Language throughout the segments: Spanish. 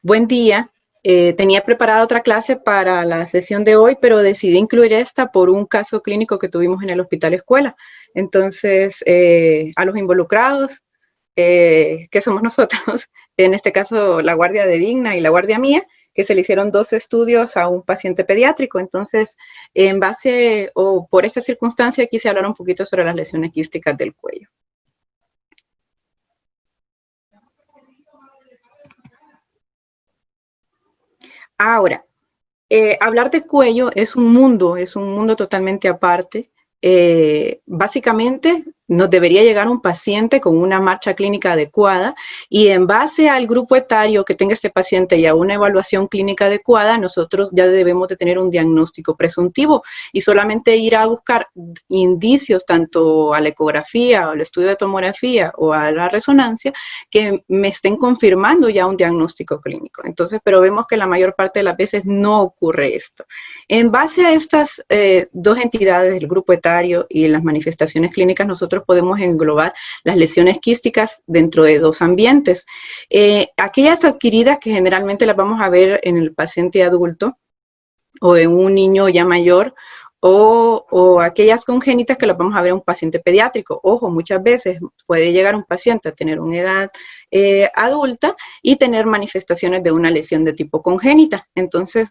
Buen día. Tenía preparada otra clase para la sesión de hoy, pero decidí incluir esta por un caso clínico que tuvimos en el hospital escuela. Entonces, a los involucrados, que somos nosotros, en este caso la guardia de Digna y la guardia mía, que se le hicieron 2 estudios a un paciente pediátrico. Entonces, en base o por esta circunstancia, quise hablar un poquito sobre las lesiones quísticas del cuello. Ahora, hablar de cuello es un mundo totalmente aparte. Básicamente, nos debería llegar un paciente con una marcha clínica adecuada y en base al grupo etario que tenga este paciente y a una evaluación clínica adecuada, nosotros ya debemos de tener un diagnóstico presuntivo y solamente ir a buscar indicios tanto a la ecografía o al estudio de tomografía o a la resonancia que me estén confirmando ya un diagnóstico clínico. Entonces, pero vemos que la mayor parte de las veces no ocurre esto. En base a estas dos entidades, el grupo etario y las manifestaciones clínicas, nosotros podemos englobar las lesiones quísticas dentro de dos ambientes. Aquellas adquiridas que generalmente las vamos a ver en el paciente adulto o en un niño ya mayor, o aquellas congénitas que las vamos a ver en un paciente pediátrico. Ojo, muchas veces puede llegar un paciente a tener una edad adulta y tener manifestaciones de una lesión de tipo congénita. Entonces,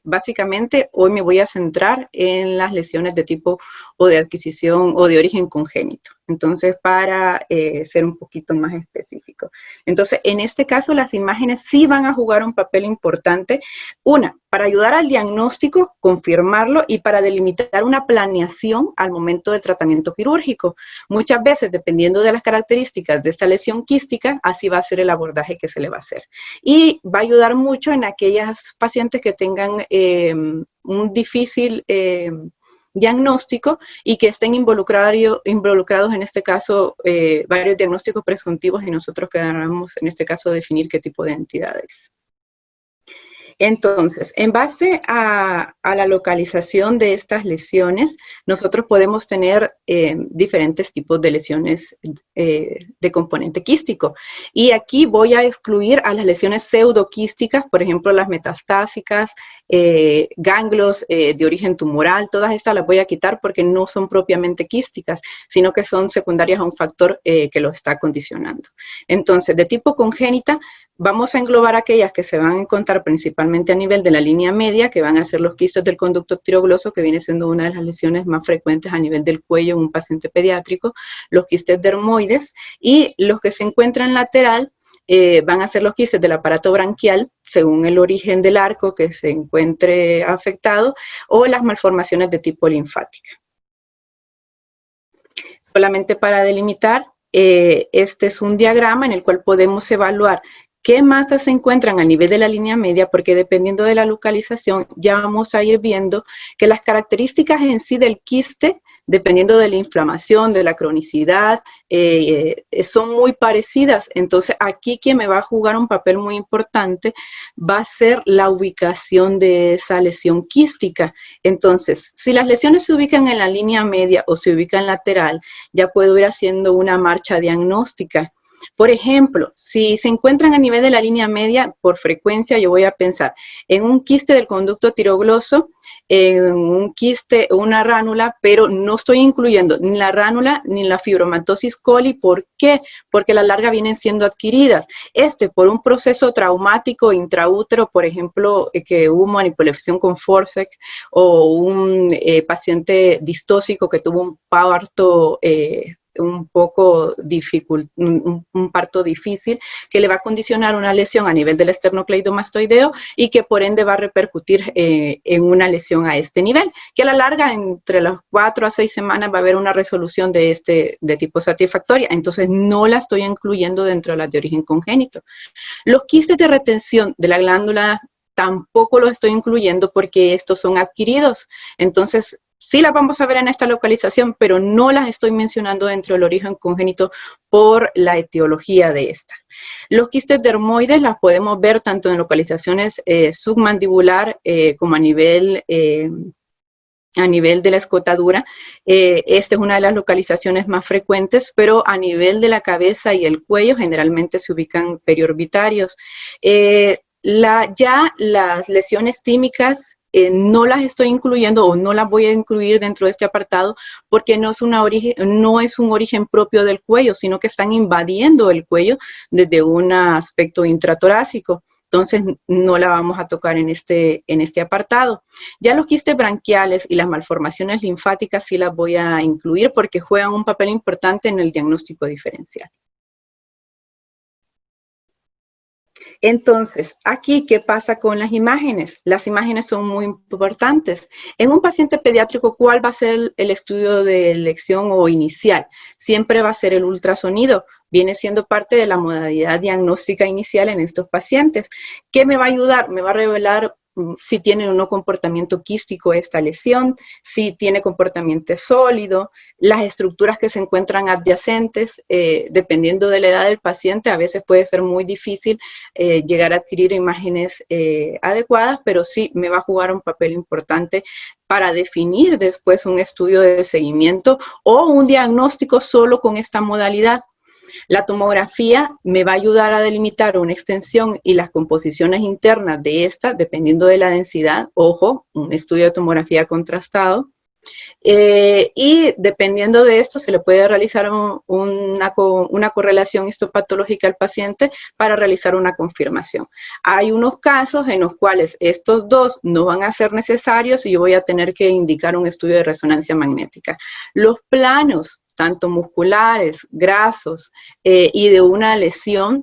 básicamente, hoy me voy a centrar en las lesiones de tipo o de adquisición o de origen congénito. Entonces, para ser un poquito más específico. Entonces, en este caso, las imágenes sí van a jugar un papel importante. Una, para ayudar al diagnóstico, confirmarlo y para delimitar una planeación al momento del tratamiento quirúrgico. Muchas veces, dependiendo de las características de esta lesión quística, así va a ser el abordaje que se le va a hacer. Y va a ayudar mucho en aquellas pacientes que tengan un difícil diagnóstico y que estén involucrados en este caso varios diagnósticos presuntivos y nosotros queramos en este caso definir qué tipo de entidades. Entonces, en base a la localización de estas lesiones, nosotros podemos tener diferentes tipos de lesiones de componente quístico. Y aquí voy a excluir a las lesiones pseudoquísticas, por ejemplo, las metastásicas, ganglios de origen tumoral, todas estas las voy a quitar porque no son propiamente quísticas, sino que son secundarias a un factor que lo está condicionando. Entonces, de tipo congénita, vamos a englobar aquellas que se van a encontrar principalmente a nivel de la línea media, que van a ser los quistes del conducto tirogloso, que viene siendo una de las lesiones más frecuentes a nivel del cuello en un paciente pediátrico, los quistes dermoides, y los que se encuentran lateral van a ser los quistes del aparato branquial, según el origen del arco que se encuentre afectado, o las malformaciones de tipo linfática. Solamente para delimitar, este es un diagrama en el cual podemos evaluar qué masas se encuentran a nivel de la línea media, porque dependiendo de la localización ya vamos a ir viendo que las características en sí del quiste, dependiendo de la inflamación, de la cronicidad, son muy parecidas. Entonces aquí quien me va a jugar un papel muy importante va a ser la ubicación de esa lesión quística. Entonces, si las lesiones se ubican en la línea media o se ubican lateral, ya puedo ir haciendo una marcha diagnóstica. Por ejemplo, si se encuentran a nivel de la línea media, por frecuencia yo voy a pensar en un quiste del conducto tirogloso, en un quiste, una ránula, pero no estoy incluyendo ni la ránula ni la fibromatosis coli. ¿Por qué? Porque a la larga vienen siendo adquiridas. Por un proceso traumático intraútero, por ejemplo, que hubo manipulación con forceps o un paciente distóxico que tuvo un parto un poco un parto difícil, que le va a condicionar una lesión a nivel del esternocleidomastoideo y que por ende va a repercutir en una lesión a este nivel, que a la larga, entre las 4 a 6 semanas, va a haber una resolución de tipo satisfactoria. Entonces, no la estoy incluyendo dentro de las de origen congénito. Los quistes de retención de la glándula tampoco los estoy incluyendo porque estos son adquiridos. Entonces, sí las vamos a ver en esta localización, pero no las estoy mencionando dentro del origen congénito por la etiología de estas. Los quistes dermoides las podemos ver tanto en localizaciones submandibular como a nivel a nivel de la escotadura. Esta es una de las localizaciones más frecuentes, pero a nivel de la cabeza y el cuello generalmente se ubican periorbitarios. Ya las lesiones tímicas no las estoy incluyendo o no las voy a incluir dentro de este apartado porque no es un origen propio del cuello, sino que están invadiendo el cuello desde un aspecto intratorácico. Entonces, no la vamos a tocar en este apartado. Ya los quistes branquiales y las malformaciones linfáticas sí las voy a incluir porque juegan un papel importante en el diagnóstico diferencial. Entonces, aquí, ¿qué pasa con las imágenes? Las imágenes son muy importantes. En un paciente pediátrico, ¿cuál va a ser el estudio de elección o inicial? Siempre va a ser el ultrasonido. Viene siendo parte de la modalidad diagnóstica inicial en estos pacientes. ¿Qué me va a ayudar? Me va a revelar si tiene o no comportamiento quístico esta lesión, si tiene comportamiento sólido, las estructuras que se encuentran adyacentes, dependiendo de la edad del paciente, a veces puede ser muy difícil llegar a adquirir imágenes adecuadas, pero sí me va a jugar un papel importante para definir después un estudio de seguimiento o un diagnóstico solo con esta modalidad. La tomografía me va a ayudar a delimitar una extensión y las composiciones internas de esta, dependiendo de la densidad. Ojo, un estudio de tomografía contrastado. Y dependiendo de esto, se le puede realizar una correlación histopatológica al paciente para realizar una confirmación. Hay unos casos en los cuales estos dos no van a ser necesarios y yo voy a tener que indicar un estudio de resonancia magnética. Los planos, tanto musculares, grasos y de una lesión,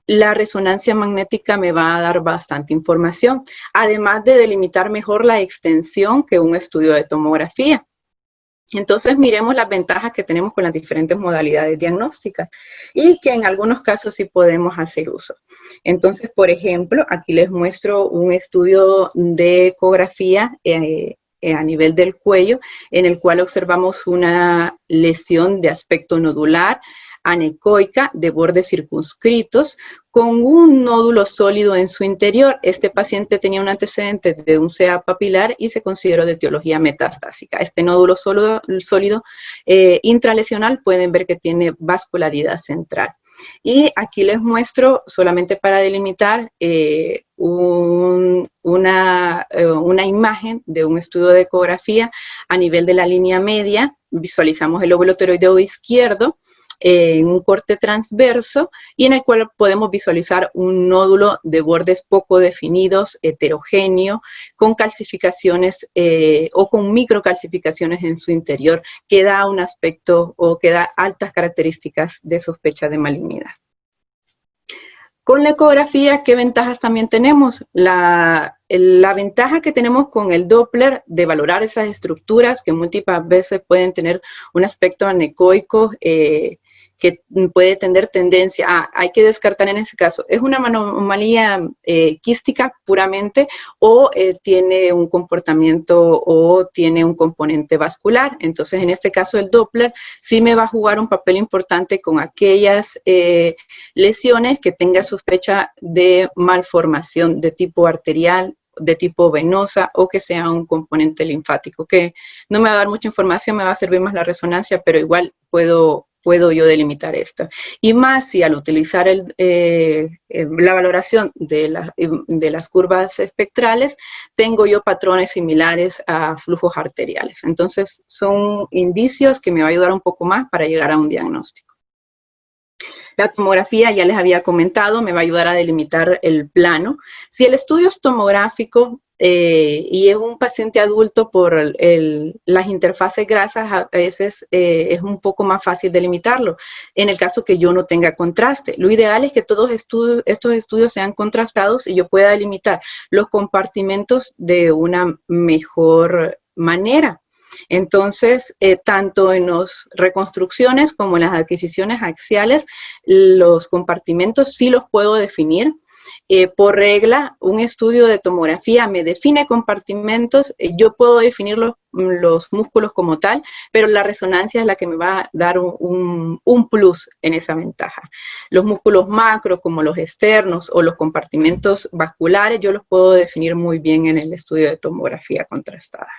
la resonancia magnética me va a dar bastante información, además de delimitar mejor la extensión que un estudio de tomografía. Entonces, miremos las ventajas que tenemos con las diferentes modalidades diagnósticas y que en algunos casos sí podemos hacer uso. Entonces, por ejemplo, aquí les muestro un estudio de ecografía a nivel del cuello, en el cual observamos una lesión de aspecto nodular, anecoica, de bordes circunscritos, con un nódulo sólido en su interior. Este paciente tenía un antecedente de un CA papilar y se consideró de etiología metastásica. Este nódulo sólido intralesional pueden ver que tiene vascularidad central. Y aquí les muestro, solamente para delimitar, una imagen de un estudio de ecografía a nivel de la línea media. Visualizamos el lóbulo tiroideo izquierdo en un corte transverso y en el cual podemos visualizar un nódulo de bordes poco definidos, heterogéneo, con calcificaciones o con microcalcificaciones en su interior, que da un aspecto o que da altas características de sospecha de malignidad. Con la ecografía, ¿qué ventajas también tenemos? La ventaja que tenemos con el Doppler de valorar esas estructuras que múltiples veces pueden tener un aspecto anecoico que puede tener tendencia a, hay que descartar en ese caso, ¿es una anomalía quística puramente o tiene un comportamiento o tiene un componente vascular? Entonces, en este caso, el Doppler sí me va a jugar un papel importante con aquellas lesiones que tenga sospecha de malformación de tipo arterial, de tipo venosa o que sea un componente linfático, que no me va a dar mucha información, me va a servir más la resonancia, pero igual puedo yo delimitar esto. Y más si al utilizar la valoración de las curvas espectrales, tengo yo patrones similares a flujos arteriales. Entonces, son indicios que me va a ayudar un poco más para llegar a un diagnóstico. La tomografía, ya les había comentado, me va a ayudar a delimitar el plano. Si el estudio es tomográfico y es un paciente adulto por las interfaces grasas, a veces es un poco más fácil delimitarlo, en el caso que yo no tenga contraste. Lo ideal es que todos estos estudios sean contrastados y yo pueda delimitar los compartimentos de una mejor manera. Entonces, tanto en las reconstrucciones como en las adquisiciones axiales, los compartimentos sí los puedo definir. Por regla, un estudio de tomografía me define compartimentos, yo puedo definir los músculos como tal, pero la resonancia es la que me va a dar un plus en esa ventaja. Los músculos macro, como los externos o los compartimentos vasculares, yo los puedo definir muy bien en el estudio de tomografía contrastada.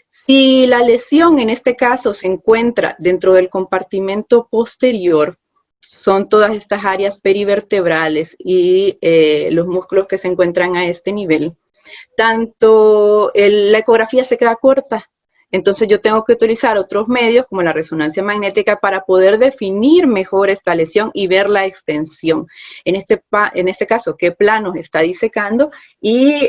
Si la lesión en este caso se encuentra dentro del compartimento posterior, son todas estas áreas perivertebrales y los músculos que se encuentran a este nivel, tanto la ecografía se queda corta. Entonces yo tengo que utilizar otros medios como la resonancia magnética para poder definir mejor esta lesión y ver la extensión. En este caso, qué planos está disecando y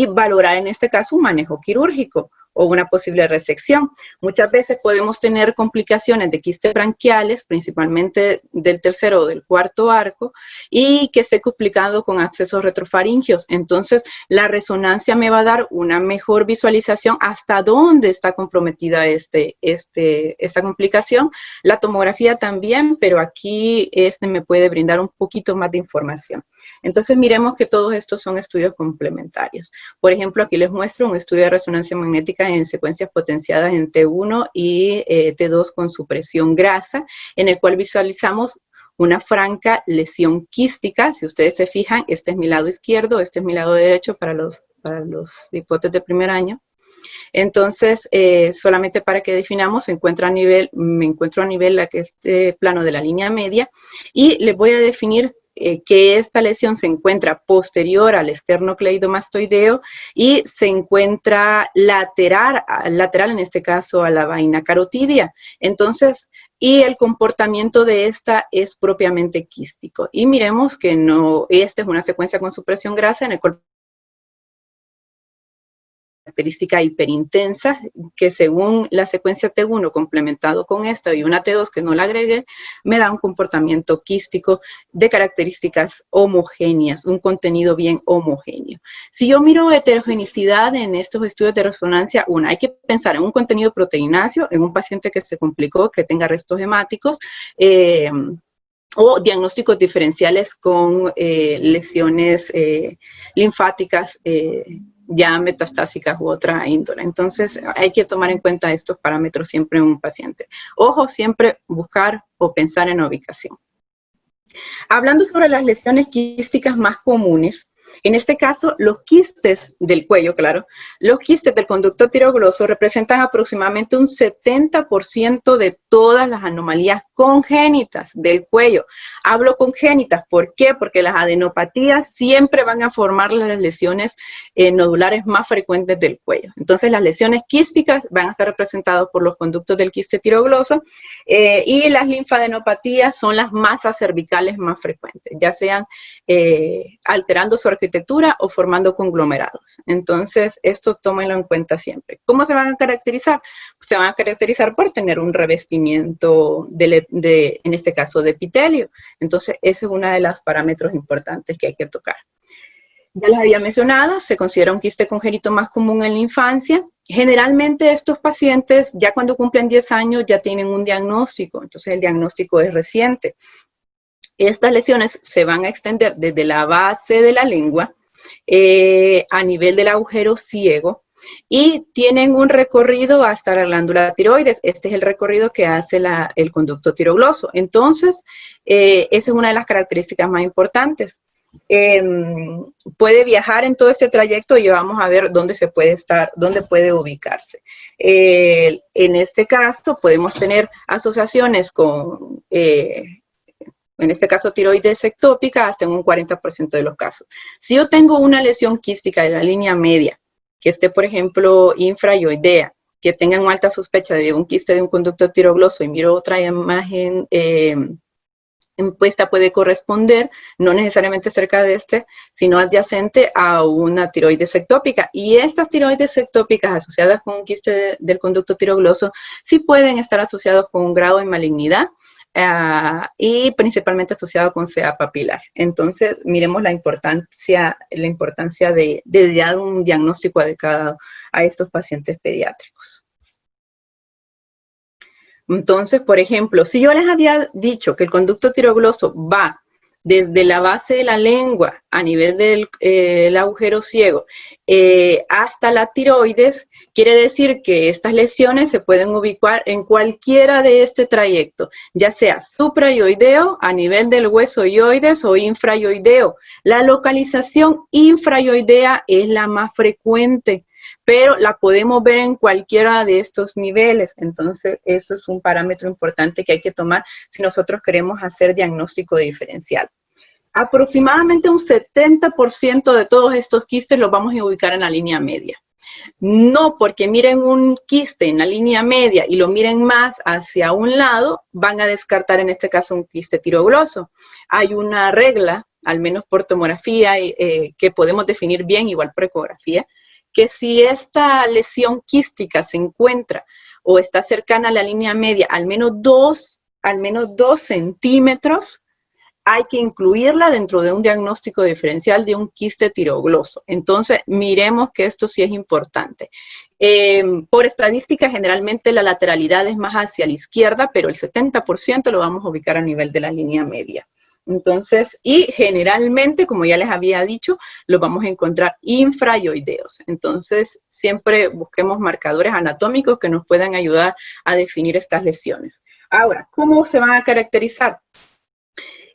valorar en este caso un manejo quirúrgico o una posible resección. Muchas veces podemos tener complicaciones de quistes branquiales, principalmente del tercero o del cuarto arco, y que esté complicado con accesos retrofaringios. Entonces, la resonancia me va a dar una mejor visualización hasta dónde está comprometida esta complicación. La tomografía también, pero aquí me puede brindar un poquito más de información. Entonces, miremos que todos estos son estudios complementarios. Por ejemplo, aquí les muestro un estudio de resonancia magnética en secuencias potenciadas en T1 y T2 con supresión grasa, en el cual visualizamos una franca lesión quística. Si ustedes se fijan, este es mi lado izquierdo, este es mi lado derecho para los hipotes de primer año. Entonces, solamente para que definamos, me encuentro a nivel este plano de la línea media y les voy a definir que esta lesión se encuentra posterior al esternocleidomastoideo y se encuentra lateral en este caso a la vaina carotidia. Entonces, y el comportamiento de esta es propiamente quístico. Y miremos que esta es una secuencia con supresión grasa en el cual característica hiperintensa, que según la secuencia T1 complementado con esta y una T2 que no la agregué, me da un comportamiento quístico de características homogéneas, un contenido bien homogéneo. Si yo miro heterogenicidad en estos estudios de resonancia, hay que pensar en un contenido proteináceo, en un paciente que se complicó, que tenga restos hemáticos, o diagnósticos diferenciales con lesiones linfáticas ya metastásicas u otra índole. Entonces, hay que tomar en cuenta estos parámetros siempre en un paciente. Ojo, siempre buscar o pensar en la ubicación. Hablando sobre las lesiones quísticas más comunes, en este caso, los quistes del cuello, claro, los quistes del conducto tirogloso representan aproximadamente un 70% de todas las anomalías congénitas del cuello. Hablo congénitas, ¿por qué? Porque las adenopatías siempre van a formar las lesiones nodulares más frecuentes del cuello. Entonces, las lesiones quísticas van a estar representadas por los conductos del quiste tirogloso y las linfadenopatías son las masas cervicales más frecuentes, ya sean alterando su arquitectura o formando conglomerados. Entonces, esto tómenlo en cuenta siempre. ¿Cómo se van a caracterizar? Se van a caracterizar por tener un revestimiento en este caso, de epitelio. Entonces, ese es uno de los parámetros importantes que hay que tocar. Ya les había mencionado, se considera un quiste congénito más común en la infancia. Generalmente estos pacientes, ya cuando cumplen 10 años, ya tienen un diagnóstico. Entonces, el diagnóstico es reciente. Estas lesiones se van a extender desde la base de la lengua a nivel del agujero ciego y tienen un recorrido hasta la glándula tiroides. Este es el recorrido que hace el conducto tirogloso. Entonces, esa es una de las características más importantes. Puede viajar en todo este trayecto y vamos a ver dónde dónde puede ubicarse. En este caso, podemos tener asociaciones con en este caso tiroides ectópica, hasta en un 40% de los casos. Si yo tengo una lesión quística de la línea media, que esté, por ejemplo, infrayoidea, que tengan una alta sospecha de un quiste de un conducto tirogloso y miro otra imagen, esta puede corresponder, no necesariamente cerca de sino adyacente a una tiroides ectópica. Y estas tiroides ectópicas asociadas con un quiste del conducto tirogloso sí pueden estar asociados con un grado de malignidad, y principalmente asociado con CA papilar. Entonces, miremos la importancia de dar un diagnóstico adecuado a estos pacientes pediátricos. Entonces, por ejemplo, si yo les había dicho que el conducto tirogloso va desde la base de la lengua a nivel del agujero ciego hasta la tiroides, quiere decir que estas lesiones se pueden ubicar en cualquiera de este trayecto, ya sea suprayoideo a nivel del hueso yoides o infrayoideo. La localización infrayoidea es la más frecuente. pero la podemos ver en cualquiera de estos niveles. Entonces, eso es un parámetro importante que hay que tomar si nosotros queremos hacer diagnóstico diferencial. Aproximadamente un 70% de todos estos quistes los vamos a ubicar en la línea media. No porque miren un quiste en la línea media y lo miren más hacia un lado, van a descartar en este caso un quiste tirogloso. Hay una regla, al menos por tomografía, que podemos definir bien, igual por ecografía, que si esta lesión quística se encuentra o está cercana a la línea media al menos 2 centímetros, hay que incluirla dentro de un diagnóstico diferencial de un quiste tirogloso. Entonces, miremos que esto sí es importante. Por estadística, generalmente la lateralidad es más hacia la izquierda, pero el 70% lo vamos a ubicar a nivel de la línea media. Entonces, y generalmente, como ya les había dicho, los vamos a encontrar infrayoideos. Entonces, siempre busquemos marcadores anatómicos que nos puedan ayudar a definir estas lesiones. Ahora, ¿cómo se van a caracterizar?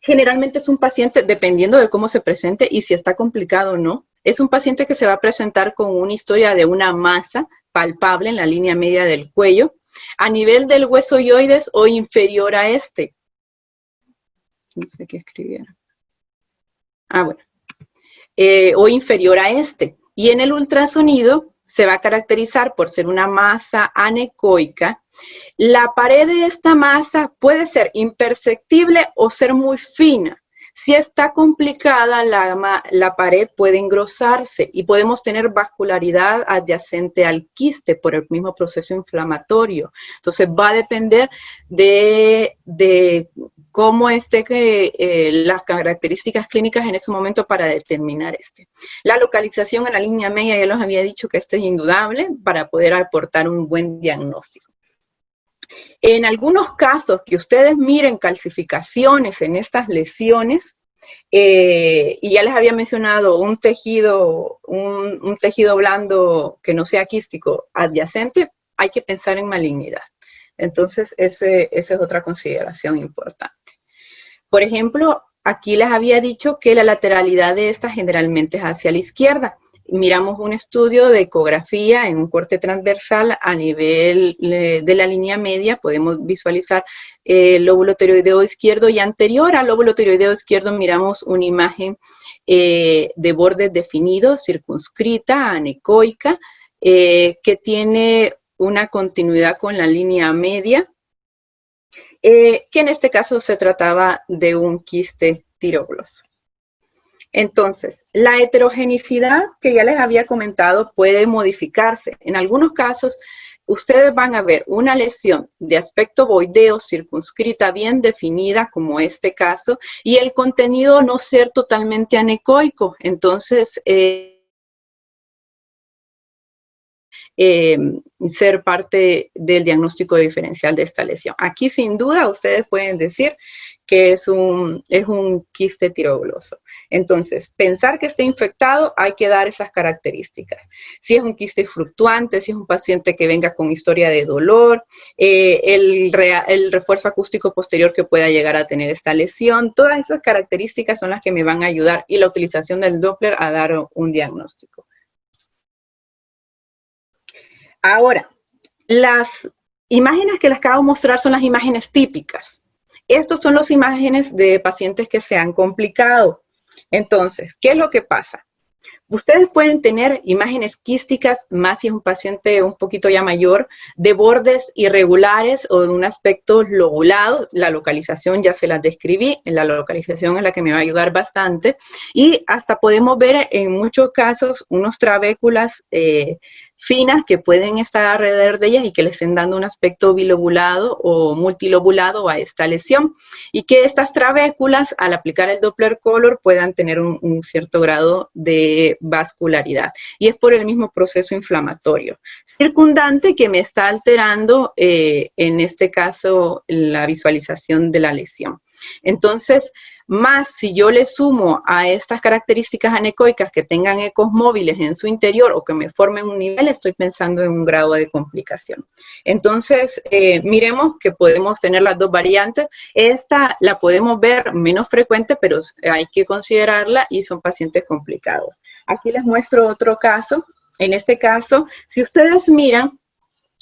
Generalmente es un paciente, dependiendo de cómo se presente y si está complicado o no, es un paciente que se va a presentar con una historia de una masa palpable en la línea media del cuello, a nivel del hueso yoides o inferior a este. No sé qué escribieron. Bueno. O inferior a este. Y en el ultrasonido se va a caracterizar por ser una masa anecoica. La pared de esta masa puede ser imperceptible o ser muy fina. Si está complicada, la pared puede engrosarse y podemos tener vascularidad adyacente al quiste por el mismo proceso inflamatorio. Entonces va a depender de cómo las características clínicas en ese momento para determinar este. La localización en la línea media, ya les había dicho que esto es indudable para poder aportar un buen diagnóstico. En algunos casos que ustedes miren calcificaciones en estas lesiones, y ya les había mencionado un tejido blando que no sea quístico adyacente, hay que pensar en malignidad. Entonces, esa es otra consideración importante. Por ejemplo, aquí les había dicho que la lateralidad de esta generalmente es hacia la izquierda. Miramos un estudio de ecografía en un corte transversal a nivel de la línea media, podemos visualizar el lóbulo tiroideo izquierdo y anterior al lóbulo tiroideo izquierdo miramos una imagen de bordes definidos, circunscrita, anecoica, que tiene una continuidad con la línea media, que en este caso se trataba de un quiste tirogloso. Entonces, la heterogenicidad que ya les había comentado puede modificarse. En algunos casos, ustedes van a ver una lesión de aspecto boideo circunscrita bien definida, como este caso, y el contenido no ser totalmente anecoico. Entonces, ser parte del diagnóstico diferencial de esta lesión. Aquí, sin duda, ustedes pueden decir que es un quiste tirogloso. Entonces, pensar que esté infectado, hay que dar esas características. Si es un quiste fluctuante, si es un paciente que venga con historia de dolor, el refuerzo acústico posterior que pueda llegar a tener esta lesión, todas esas características son las que me van a ayudar y la utilización del Doppler a dar un diagnóstico. Ahora, las imágenes que les acabo de mostrar son las imágenes típicas. Estos son las imágenes de pacientes que se han complicado. Entonces, ¿qué es lo que pasa? Ustedes pueden tener imágenes quísticas, más si es un paciente un poquito ya mayor, de bordes irregulares o de un aspecto lobulado. La localización ya se las describí, la localización es la que me va a ayudar bastante. Y hasta podemos ver en muchos casos unos trabéculas finas que pueden estar alrededor de ellas y que les estén dando un aspecto bilobulado o multilobulado a esta lesión. Y que estas trabéculas, al aplicar el Doppler Color, puedan tener un cierto grado de vascularidad. Y es por el mismo proceso inflamatorio circundante que me está alterando, en este caso, la visualización de la lesión. Entonces, más si yo le sumo a estas características anecoicas que tengan ecos móviles en su interior o que me formen un nivel, estoy pensando en un grado de complicación. Entonces, miremos que podemos tener las dos variantes. Esta la podemos ver menos frecuente, pero hay que considerarla y son pacientes complicados. Aquí les muestro otro caso En este caso, si ustedes miran,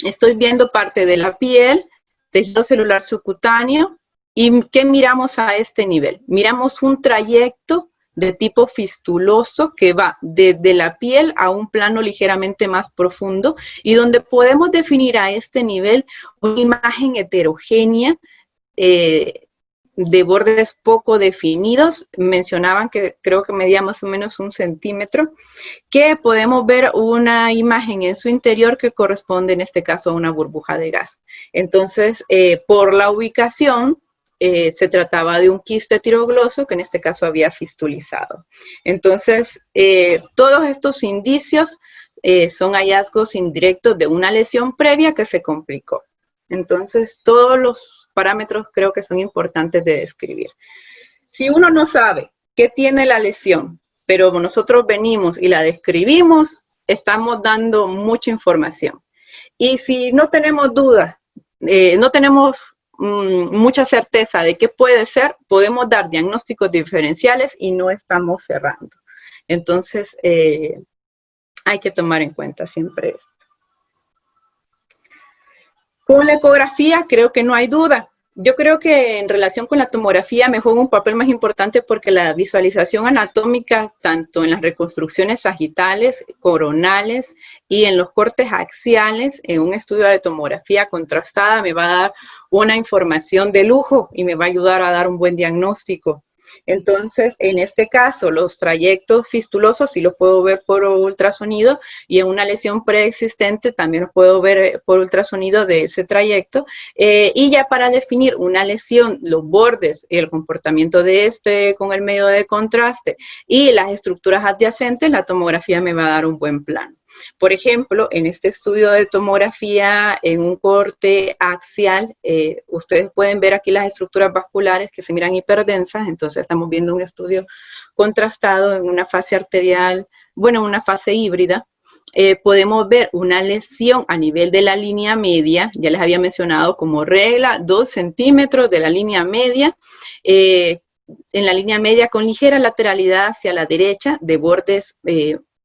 estoy viendo parte de la piel, tejido celular subcutáneo, ¿y qué miramos a este nivel? Miramos un trayecto de tipo fistuloso que va desde la piel a un plano ligeramente más profundo y donde podemos definir a este nivel una imagen heterogénea de bordes poco definidos. Mencionaban que creo que medía más o menos 1 centímetro, que podemos ver una imagen en su interior que corresponde en este caso a una burbuja de gas. Entonces, por la ubicación, se trataba de un quiste tirogloso que en este caso había fistulizado. Entonces, todos estos indicios son hallazgos indirectos de una lesión previa que se complicó. Entonces, todos los parámetros creo que son importantes de describir. Si uno no sabe qué tiene la lesión, pero nosotros venimos y la describimos, estamos dando mucha información. Y si no tenemos dudas, no tenemos mucha certeza de qué puede ser, podemos dar diagnósticos diferenciales y no estamos cerrando. Entonces, hay que tomar en cuenta siempre esto. Con la ecografía creo que no hay duda. Yo creo que en relación con la tomografía me juega un papel más importante porque la visualización anatómica, tanto en las reconstrucciones sagitales, coronales y en los cortes axiales, en un estudio de tomografía contrastada, me va a dar una información de lujo y me va a ayudar a dar un buen diagnóstico. Entonces, en este caso, los trayectos fistulosos sí los puedo ver por ultrasonido y en una lesión preexistente también los puedo ver por ultrasonido de ese trayecto. Y ya para definir una lesión, los bordes, el comportamiento de este con el medio de contraste y las estructuras adyacentes, la tomografía me va a dar un buen plano. Por ejemplo, en este estudio de tomografía, en un corte axial, ustedes pueden ver aquí las estructuras vasculares que se miran hiperdensas, entonces estamos viendo un estudio contrastado en una fase arterial, bueno, una fase híbrida. Podemos ver una lesión a nivel de la línea media, ya les había mencionado como regla, 2 centímetros de la línea media, en la línea media con ligera lateralidad hacia la derecha, de bordes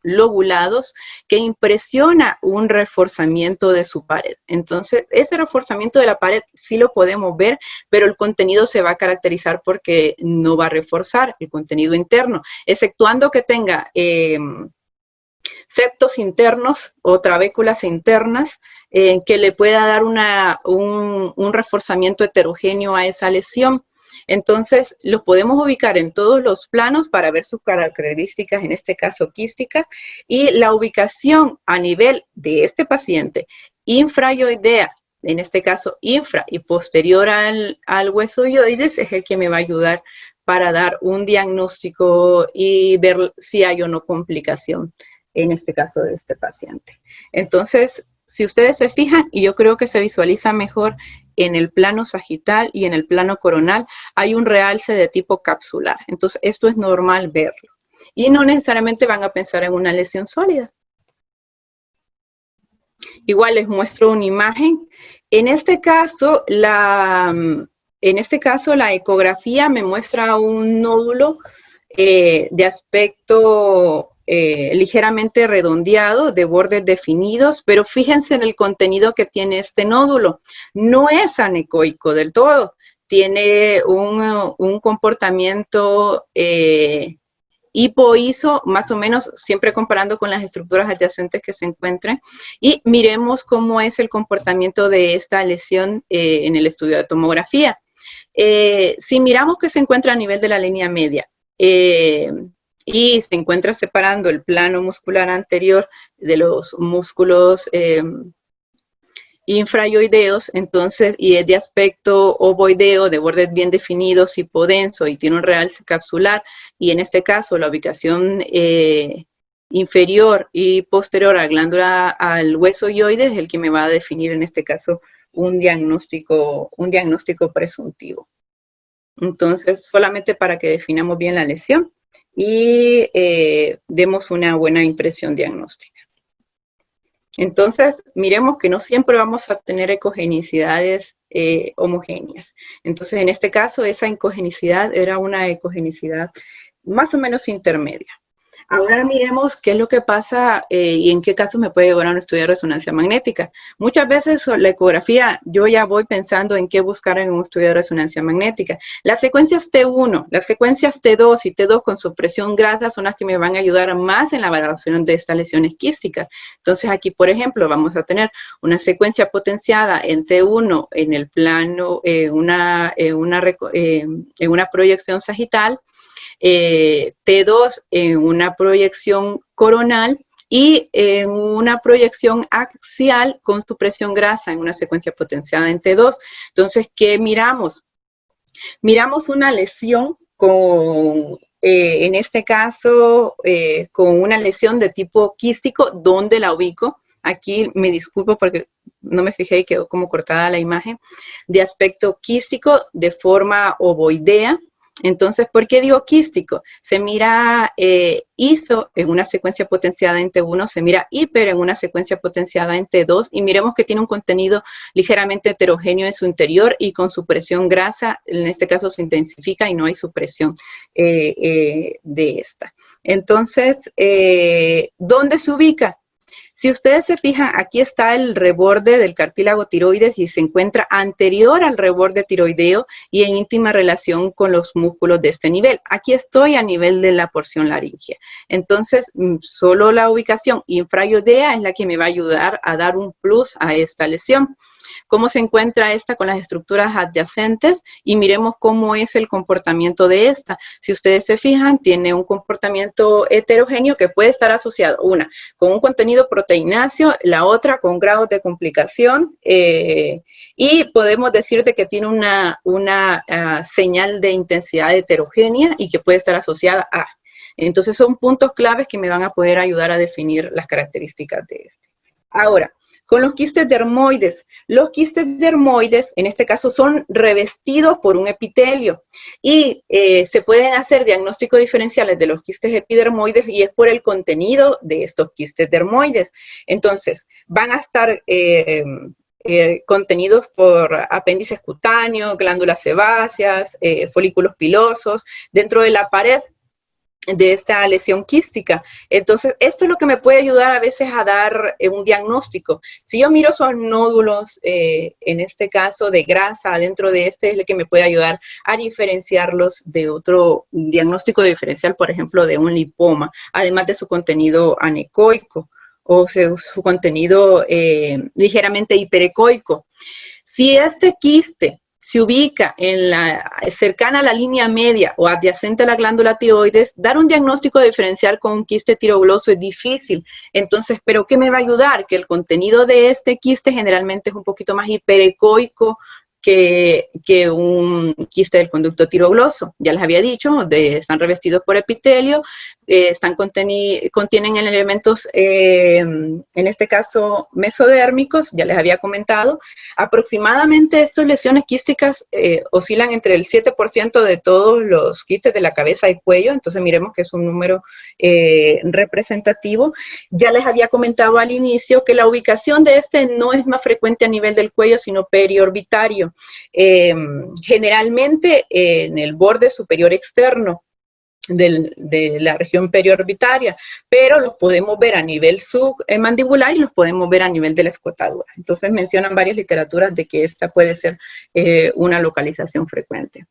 lobulados, que impresiona un reforzamiento de su pared. Entonces, ese reforzamiento de la pared sí lo podemos ver, pero el contenido se va a caracterizar porque no va a reforzar el contenido interno, exceptuando que tenga septos internos o trabéculas internas que le pueda dar un reforzamiento heterogéneo a esa lesión. Entonces, los podemos ubicar en todos los planos para ver sus características, en este caso quísticas, y la ubicación a nivel de este paciente infrayoidea, en este caso infra y posterior al hueso yoides, es el que me va a ayudar para dar un diagnóstico y ver si hay o no complicación, en este caso de este paciente. Entonces, si ustedes se fijan, y yo creo que se visualiza mejor en el plano sagital y en el plano coronal, hay un realce de tipo capsular. Entonces, esto es normal verlo. Y no necesariamente van a pensar en una lesión sólida. Igual les muestro una imagen. En este caso, la ecografía me muestra un nódulo de aspecto ligeramente redondeado, de bordes definidos, pero fíjense en el contenido que tiene este nódulo. No es anecoico del todo, tiene un comportamiento hipoiso, más o menos, siempre comparando con las estructuras adyacentes que se encuentran, y miremos cómo es el comportamiento de esta lesión en el estudio de tomografía. Si miramos que se encuentra a nivel de la línea media, y se encuentra separando el plano muscular anterior de los músculos infrayoideos, entonces, y es de aspecto ovoideo, de bordes bien definidos, hipodenso, y tiene un realce capsular, y en este caso la ubicación inferior y posterior a la glándula al hueso yoides es el que me va a definir en este caso un diagnóstico presuntivo. Entonces, solamente para que definamos bien la lesión y demos una buena impresión diagnóstica. Entonces, miremos que no siempre vamos a tener ecogenicidades homogéneas. Entonces, en este caso, esa ecogenicidad era una ecogenicidad más o menos intermedia. Ahora miremos qué es lo que pasa y en qué casos me puede llevar a un estudio de resonancia magnética. Muchas veces la ecografía, yo ya voy pensando en qué buscar en un estudio de resonancia magnética. Las secuencias T1, las secuencias T2 y T2 con supresión grasa son las que me van a ayudar más en la valoración de estas lesiones quísticas. Entonces aquí, por ejemplo, vamos a tener una secuencia potenciada en T1 en el plano, en una proyección sagital, T2 en una proyección coronal y en una proyección axial con supresión grasa en una secuencia potenciada en T2. Entonces, ¿qué miramos? Miramos una lesión con, en este caso, con una lesión de tipo quístico. ¿Dónde la ubico? Aquí me disculpo porque no me fijé y quedó como cortada la imagen. De aspecto quístico, de forma ovoidea. Entonces, ¿por qué digo quístico? Se mira ISO en una secuencia potenciada en T1, se mira hiper en una secuencia potenciada en T2 y miremos que tiene un contenido ligeramente heterogéneo en su interior y con supresión grasa, en este caso se intensifica y no hay supresión de esta. Entonces, ¿dónde se ubica? Si ustedes se fijan, aquí está el reborde del cartílago tiroides y se encuentra anterior al reborde tiroideo y en íntima relación con los músculos de este nivel. Aquí estoy a nivel de la porción laringea. Entonces, solo la ubicación infraioidea es la que me va a ayudar a dar un plus a esta lesión. ¿Cómo se encuentra esta con las estructuras adyacentes? Y miremos cómo es el comportamiento de esta. Si ustedes se fijan, tiene un comportamiento heterogéneo que puede estar asociado, una, con un contenido proteináceo, la otra con grados de complicación, y podemos decirte que tiene una señal de intensidad heterogénea y que puede estar asociada a. Entonces son puntos claves que me van a poder ayudar a definir las características de este. Ahora, con los quistes dermoides. Los quistes dermoides, en este caso, son revestidos por un epitelio y se pueden hacer diagnósticos diferenciales de los quistes epidermoides y es por el contenido de estos quistes dermoides. Entonces, van a estar contenidos por apéndices cutáneos, glándulas sebáceas, folículos pilosos, dentro de la pared de esta lesión quística. Entonces, esto es lo que me puede ayudar a veces a dar un diagnóstico. Si yo miro esos nódulos, en este caso de grasa, dentro de este es lo que me puede ayudar a diferenciarlos de otro diagnóstico diferencial, por ejemplo, de un lipoma, además de su contenido anecoico o su contenido ligeramente hiperecoico. Si este quiste se ubica en cercana a la línea media o adyacente a la glándula tiroides, dar un diagnóstico diferencial con un quiste tirogloso es difícil. Entonces, ¿pero qué me va a ayudar? Que el contenido de este quiste generalmente es un poquito más hiperecoico que un quiste del conducto tirogloso. Ya les había dicho, están revestidos por epitelio, contienen elementos, en este caso, mesodérmicos, ya les había comentado. Aproximadamente estas lesiones quísticas oscilan entre el 7% de todos los quistes de la cabeza y cuello, entonces miremos que es un número representativo. Ya les había comentado al inicio que la ubicación de este no es más frecuente a nivel del cuello, sino periorbitario. Generalmente en el borde superior externo de la región periorbitaria, pero los podemos ver a nivel submandibular y los podemos ver a nivel de la escotadura. Entonces mencionan varias literaturas de que esta puede ser una localización frecuente.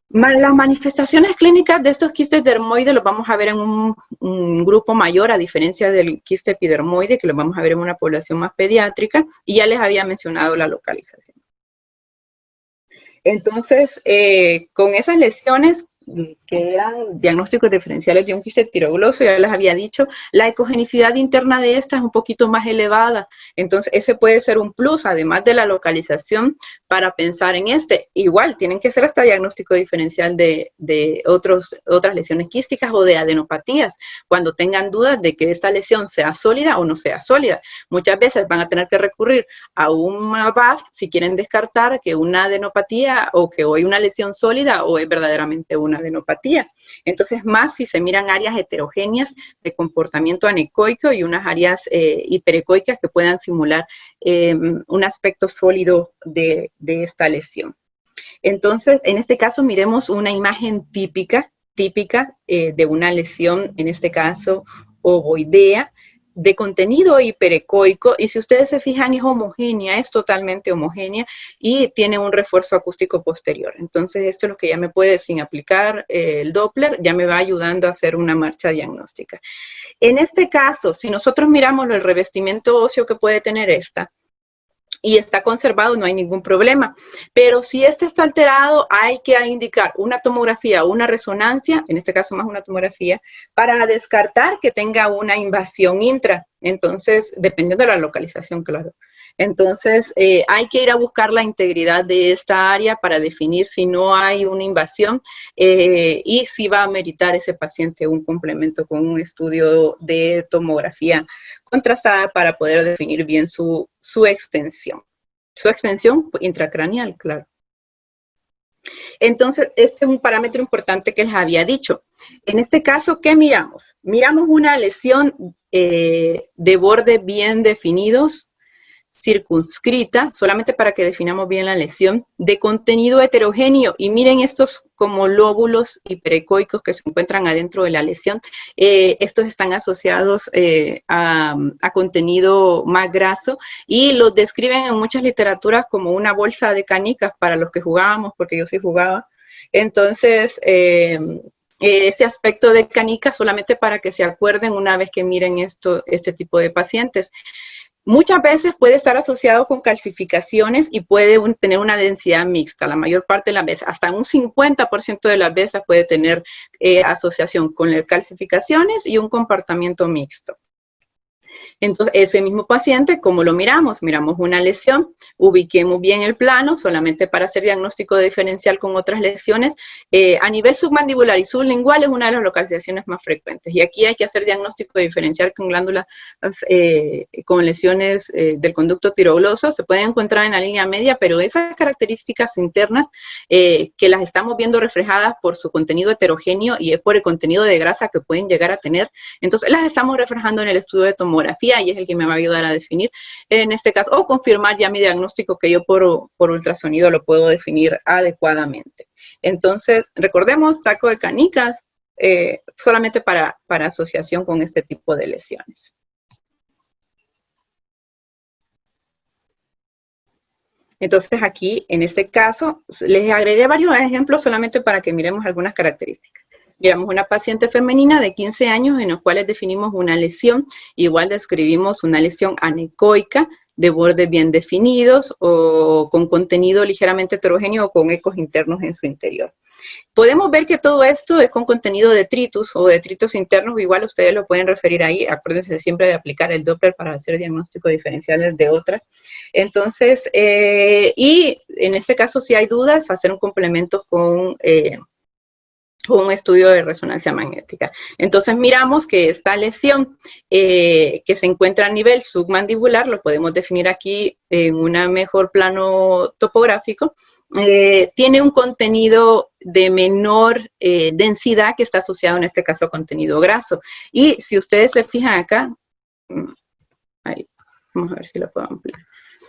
Las manifestaciones clínicas de estos quistes dermoides los vamos a ver en un grupo mayor, a diferencia del quiste epidermoide, que los vamos a ver en una población más pediátrica, y ya les había mencionado la localización. Entonces, con esas lesiones que eran diagnósticos diferenciales de un quiste tirogloso, ya les había dicho, la ecogenicidad interna de esta es un poquito más elevada, entonces ese puede ser un plus, además de la localización, para pensar en este. Igual, tienen que ser hasta diagnóstico diferencial de otras lesiones quísticas o de adenopatías, cuando tengan dudas de que esta lesión sea sólida o no sea sólida. Muchas veces van a tener que recurrir a una BAF si quieren descartar que una adenopatía o que hoy una lesión sólida o es verdaderamente una adenopatía. Entonces, más si se miran áreas heterogéneas de comportamiento anecoico y unas áreas hiperecoicas que puedan simular un aspecto sólido de esta lesión. Entonces, en este caso, miremos una imagen típica típica de una lesión, en este caso ovoidea, de contenido hiperecoico, y si ustedes se fijan es homogénea, es totalmente homogénea y tiene un refuerzo acústico posterior. Entonces esto es lo que ya me puede, sin aplicar el Doppler, ya me va ayudando a hacer una marcha diagnóstica. En este caso, si nosotros miramos el revestimiento óseo que puede tener esta, y está conservado, no hay ningún problema. Pero si este está alterado, hay que indicar una tomografía o una resonancia, en este caso más una tomografía, para descartar que tenga una invasión intra. Entonces, dependiendo de la localización, claro. Entonces, hay que ir a buscar la integridad de esta área para definir si no hay una invasión y si va a meritar ese paciente un complemento con un estudio de tomografía contrastada para poder definir bien su extensión. Su extensión intracraneal, claro. Entonces, este es un parámetro importante que les había dicho. En este caso, ¿qué miramos? Miramos una lesión de bordes bien definidos, circunscrita, solamente para que definamos bien la lesión, de contenido heterogéneo. Y miren estos como lóbulos hiperecoicos que se encuentran adentro de la lesión. Estos están asociados a contenido más graso y los describen en muchas literaturas como una bolsa de canicas para los que jugábamos, porque yo sí jugaba. Entonces, ese aspecto de canicas solamente para que se acuerden una vez que miren este tipo de pacientes. Muchas veces puede estar asociado con calcificaciones y puede tener una densidad mixta. La mayor parte de las veces, hasta un 50% de las veces puede tener asociación con las calcificaciones y un comportamiento mixto. Entonces, ese mismo paciente, ¿cómo lo miramos? Miramos una lesión, ubiquemos bien el plano, solamente para hacer diagnóstico diferencial con otras lesiones. A nivel submandibular y sublingual es una de las localizaciones más frecuentes. Y aquí hay que hacer diagnóstico diferencial con glándulas, con lesiones del conducto tirogloso. Se pueden encontrar en la línea media, pero esas características internas que las estamos viendo reflejadas por su contenido heterogéneo y es por el contenido de grasa que pueden llegar a tener, entonces las estamos reflejando en el estudio de tomografía y es el que me va a ayudar a definir en este caso, o confirmar ya mi diagnóstico que yo por ultrasonido lo puedo definir adecuadamente. Entonces, recordemos, saco de canicas solamente para asociación con este tipo de lesiones. Entonces aquí, en este caso, les agregué varios ejemplos solamente para que miremos algunas características. Miramos una paciente femenina de 15 años en los cuales definimos una lesión, igual describimos una lesión anecoica de bordes bien definidos o con contenido ligeramente heterogéneo o con ecos internos en su interior. Podemos ver que todo esto es con contenido de detritus o detritos internos, igual ustedes lo pueden referir ahí, acuérdense siempre de aplicar el Doppler para hacer diagnósticos diferenciales de otras. Entonces, y en este caso si hay dudas, hacer un complemento con un estudio de resonancia magnética. Entonces miramos que esta lesión que se encuentra a nivel submandibular, lo podemos definir aquí en un mejor plano topográfico, tiene un contenido de menor densidad que está asociado en este caso a contenido graso. Y si ustedes se fijan acá, ahí, vamos a ver si lo puedo ampliar.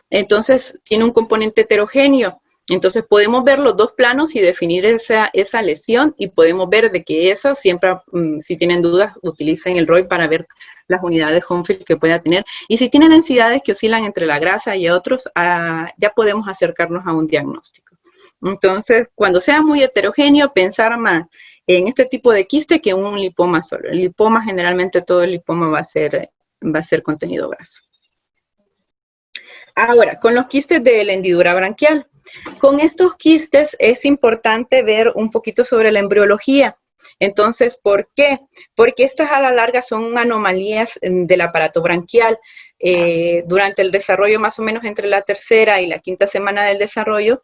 Entonces tiene un componente heterogéneo. Entonces podemos ver los dos planos y definir esa lesión y podemos ver de que esa siempre, si tienen dudas, utilicen el ROI para ver las unidades Hounsfield que pueda tener. Y si tienen densidades que oscilan entre la grasa y otros, ya podemos acercarnos a un diagnóstico. Entonces, cuando sea muy heterogéneo, pensar más en este tipo de quiste que en un lipoma solo. El lipoma, generalmente todo el lipoma va a ser contenido graso. Ahora, con los quistes de la hendidura branquial. Con estos quistes es importante ver un poquito sobre la embriología. Entonces, ¿por qué? Porque estas a la larga son anomalías del aparato branquial. Durante el desarrollo, más o menos entre la tercera y la quinta semana del desarrollo,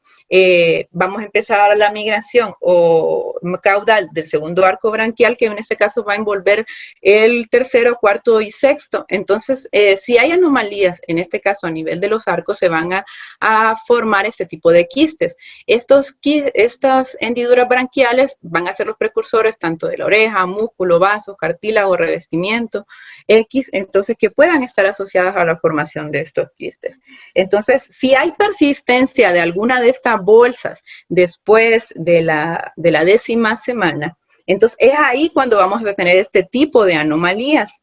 vamos a empezar la migración o caudal del segundo arco branquial, que en este caso va a envolver el tercero, cuarto y sexto. Entonces, si hay anomalías, en este caso a nivel de los arcos, se van a formar este tipo de quistes. Estas hendiduras branquiales van a ser los precursores tanto de la oreja, músculo, vaso, cartílago, revestimiento, X, entonces que puedan estar asociadas a la formación de estos quistes. Entonces, si hay persistencia de alguna de estas bolsas después de la 10ª semana, Entonces, es ahí cuando vamos a tener este tipo de anomalías.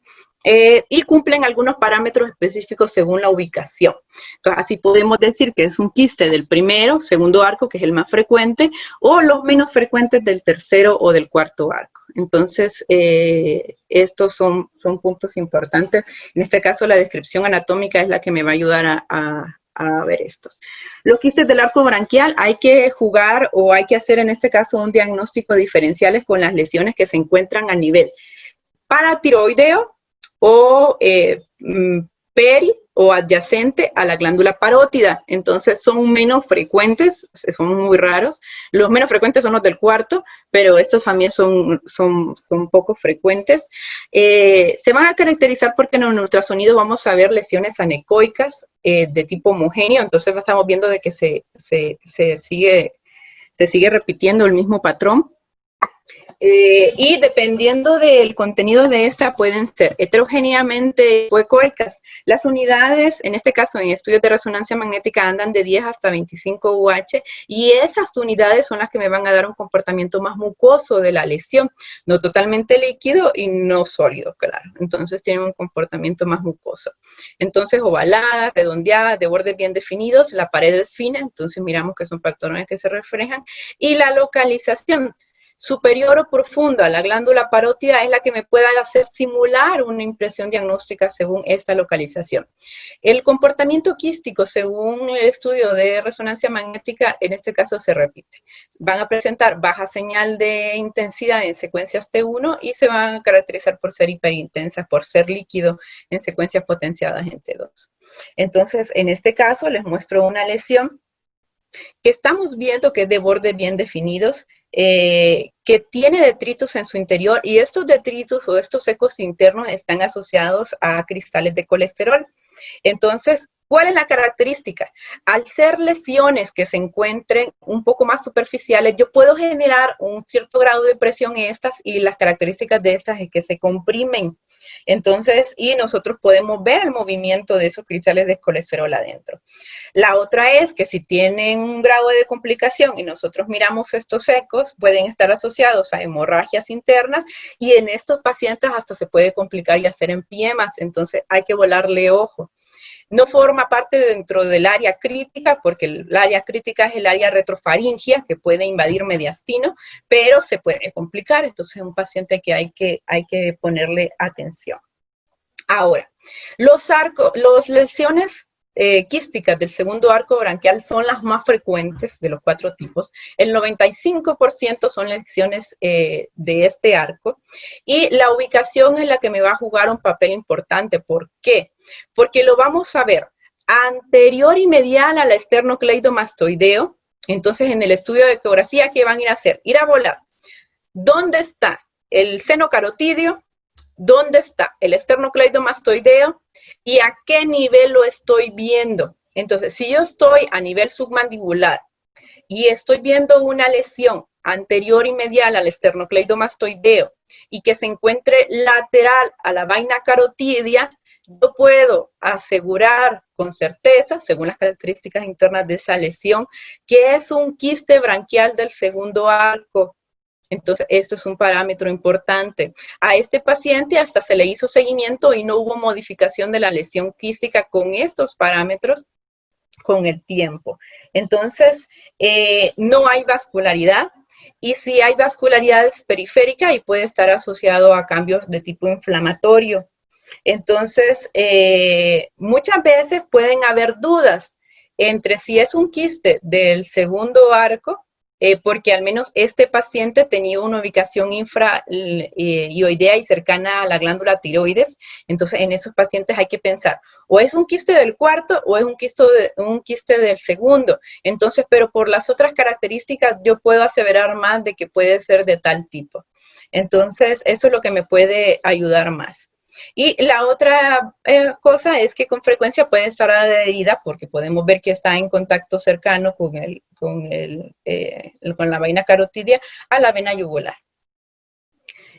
Y cumplen algunos parámetros específicos según la ubicación. Entonces, así podemos decir que es un quiste del primero, segundo arco, que es el más frecuente, o los menos frecuentes del tercero o del cuarto arco. Entonces, estos son puntos importantes. En este caso, la descripción anatómica es la que me va a ayudar a ver estos. Los quistes del arco branquial hay que jugar o hay que hacer en este caso un diagnóstico diferenciales con las lesiones que se encuentran a nivel paratiroideo o peri o adyacente a la glándula parótida. Entonces son menos frecuentes, son muy raros. Los menos frecuentes son los del cuarto, pero estos también son poco frecuentes. Se van a caracterizar porque en el ultrasonido vamos a ver lesiones anecoicas de tipo homogéneo. Entonces estamos viendo de que se sigue repitiendo el mismo patrón. Y dependiendo del contenido de esta, pueden ser heterogéneamente ecoicas. Las unidades, en este caso en estudios de resonancia magnética, andan de 10 hasta 25 UH, y esas unidades son las que me van a dar un comportamiento más mucoso de la lesión, no totalmente líquido y no sólido, claro. Entonces tienen un comportamiento más mucoso. Entonces, ovaladas, redondeadas, de bordes bien definidos, la pared es fina, entonces miramos que son patrones que se reflejan, y la localización superior o profunda a la glándula parótida es la que me pueda hacer simular una impresión diagnóstica según esta localización. El comportamiento quístico, según el estudio de resonancia magnética, en este caso se repite. Van a presentar baja señal de intensidad en secuencias T1 y se van a caracterizar por ser hiperintensas, por ser líquido en secuencias potenciadas en T2. Entonces, en este caso les muestro una lesión que estamos viendo que es de bordes bien definidos, que tiene detritos en su interior, y estos detritos o estos ecos internos están asociados a cristales de colesterol. Entonces, ¿cuál es la característica? Al ser lesiones que se encuentren un poco más superficiales, yo puedo generar un cierto grado de presión en estas, y las características de estas es que se comprimen. Entonces, y nosotros podemos ver el movimiento de esos cristales de colesterol adentro. La otra es que si tienen un grado de complicación y nosotros miramos estos ecos, pueden estar asociados a hemorragias internas, y en estos pacientes hasta se puede complicar y hacer empiemas. Entonces hay que volarle ojo. No forma parte dentro del área crítica, porque el área crítica es el área retrofaringia, que puede invadir mediastino, pero se puede complicar. Entonces es un paciente que hay que ponerle atención. Ahora, las lesiones quísticas del segundo arco branquial son las más frecuentes de los 4 tipos. El 95% son lesiones de este arco, y la ubicación es la que me va a jugar un papel importante. ¿Por qué? Porque lo vamos a ver anterior y medial al esternocleidomastoideo. Entonces, en el estudio de ecografía, ¿qué van a ir a hacer? Ir a volar. ¿Dónde está el seno carotídeo? ¿Dónde está el esternocleidomastoideo y a qué nivel lo estoy viendo? Entonces, si yo estoy a nivel submandibular y estoy viendo una lesión anterior y medial al esternocleidomastoideo y que se encuentre lateral a la vaina carotidia, yo puedo asegurar con certeza, según las características internas de esa lesión, que es un quiste branquial del segundo arco. Entonces, esto es un parámetro importante. A este paciente hasta se le hizo seguimiento y no hubo modificación de la lesión quística con estos parámetros con el tiempo. Entonces, no hay vascularidad, y si hay vascularidad es periférica y puede estar asociado a cambios de tipo inflamatorio. Entonces, muchas veces pueden haber dudas entre si es un quiste del segundo arco, porque al menos este paciente tenía una ubicación infraioidea y cercana a la glándula tiroides. Entonces, en esos pacientes hay que pensar, o es un quiste del cuarto o es un quiste del segundo. Entonces, pero por las otras características yo puedo aseverar más de que puede ser de tal tipo. Entonces, eso es lo que me puede ayudar más. Y la otra cosa es que con frecuencia puede estar adherida, porque podemos ver que está en contacto cercano con la vaina carotidia, a la vena yugular.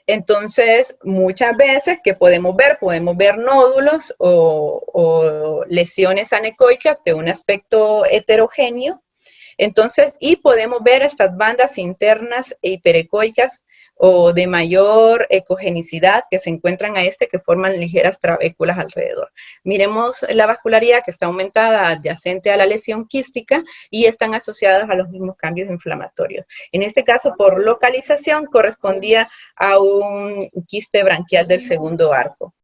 Entonces, muchas veces que podemos ver nódulos o lesiones anecoicas de un aspecto heterogéneo. Entonces, y podemos ver estas bandas internas e hiperecoicas o de mayor ecogenicidad que se encuentran a que forman ligeras trabéculas alrededor. Miremos la vascularidad que está aumentada adyacente a la lesión quística y están asociadas a los mismos cambios inflamatorios. En este caso, por localización, correspondía a un quiste branquial del segundo arco.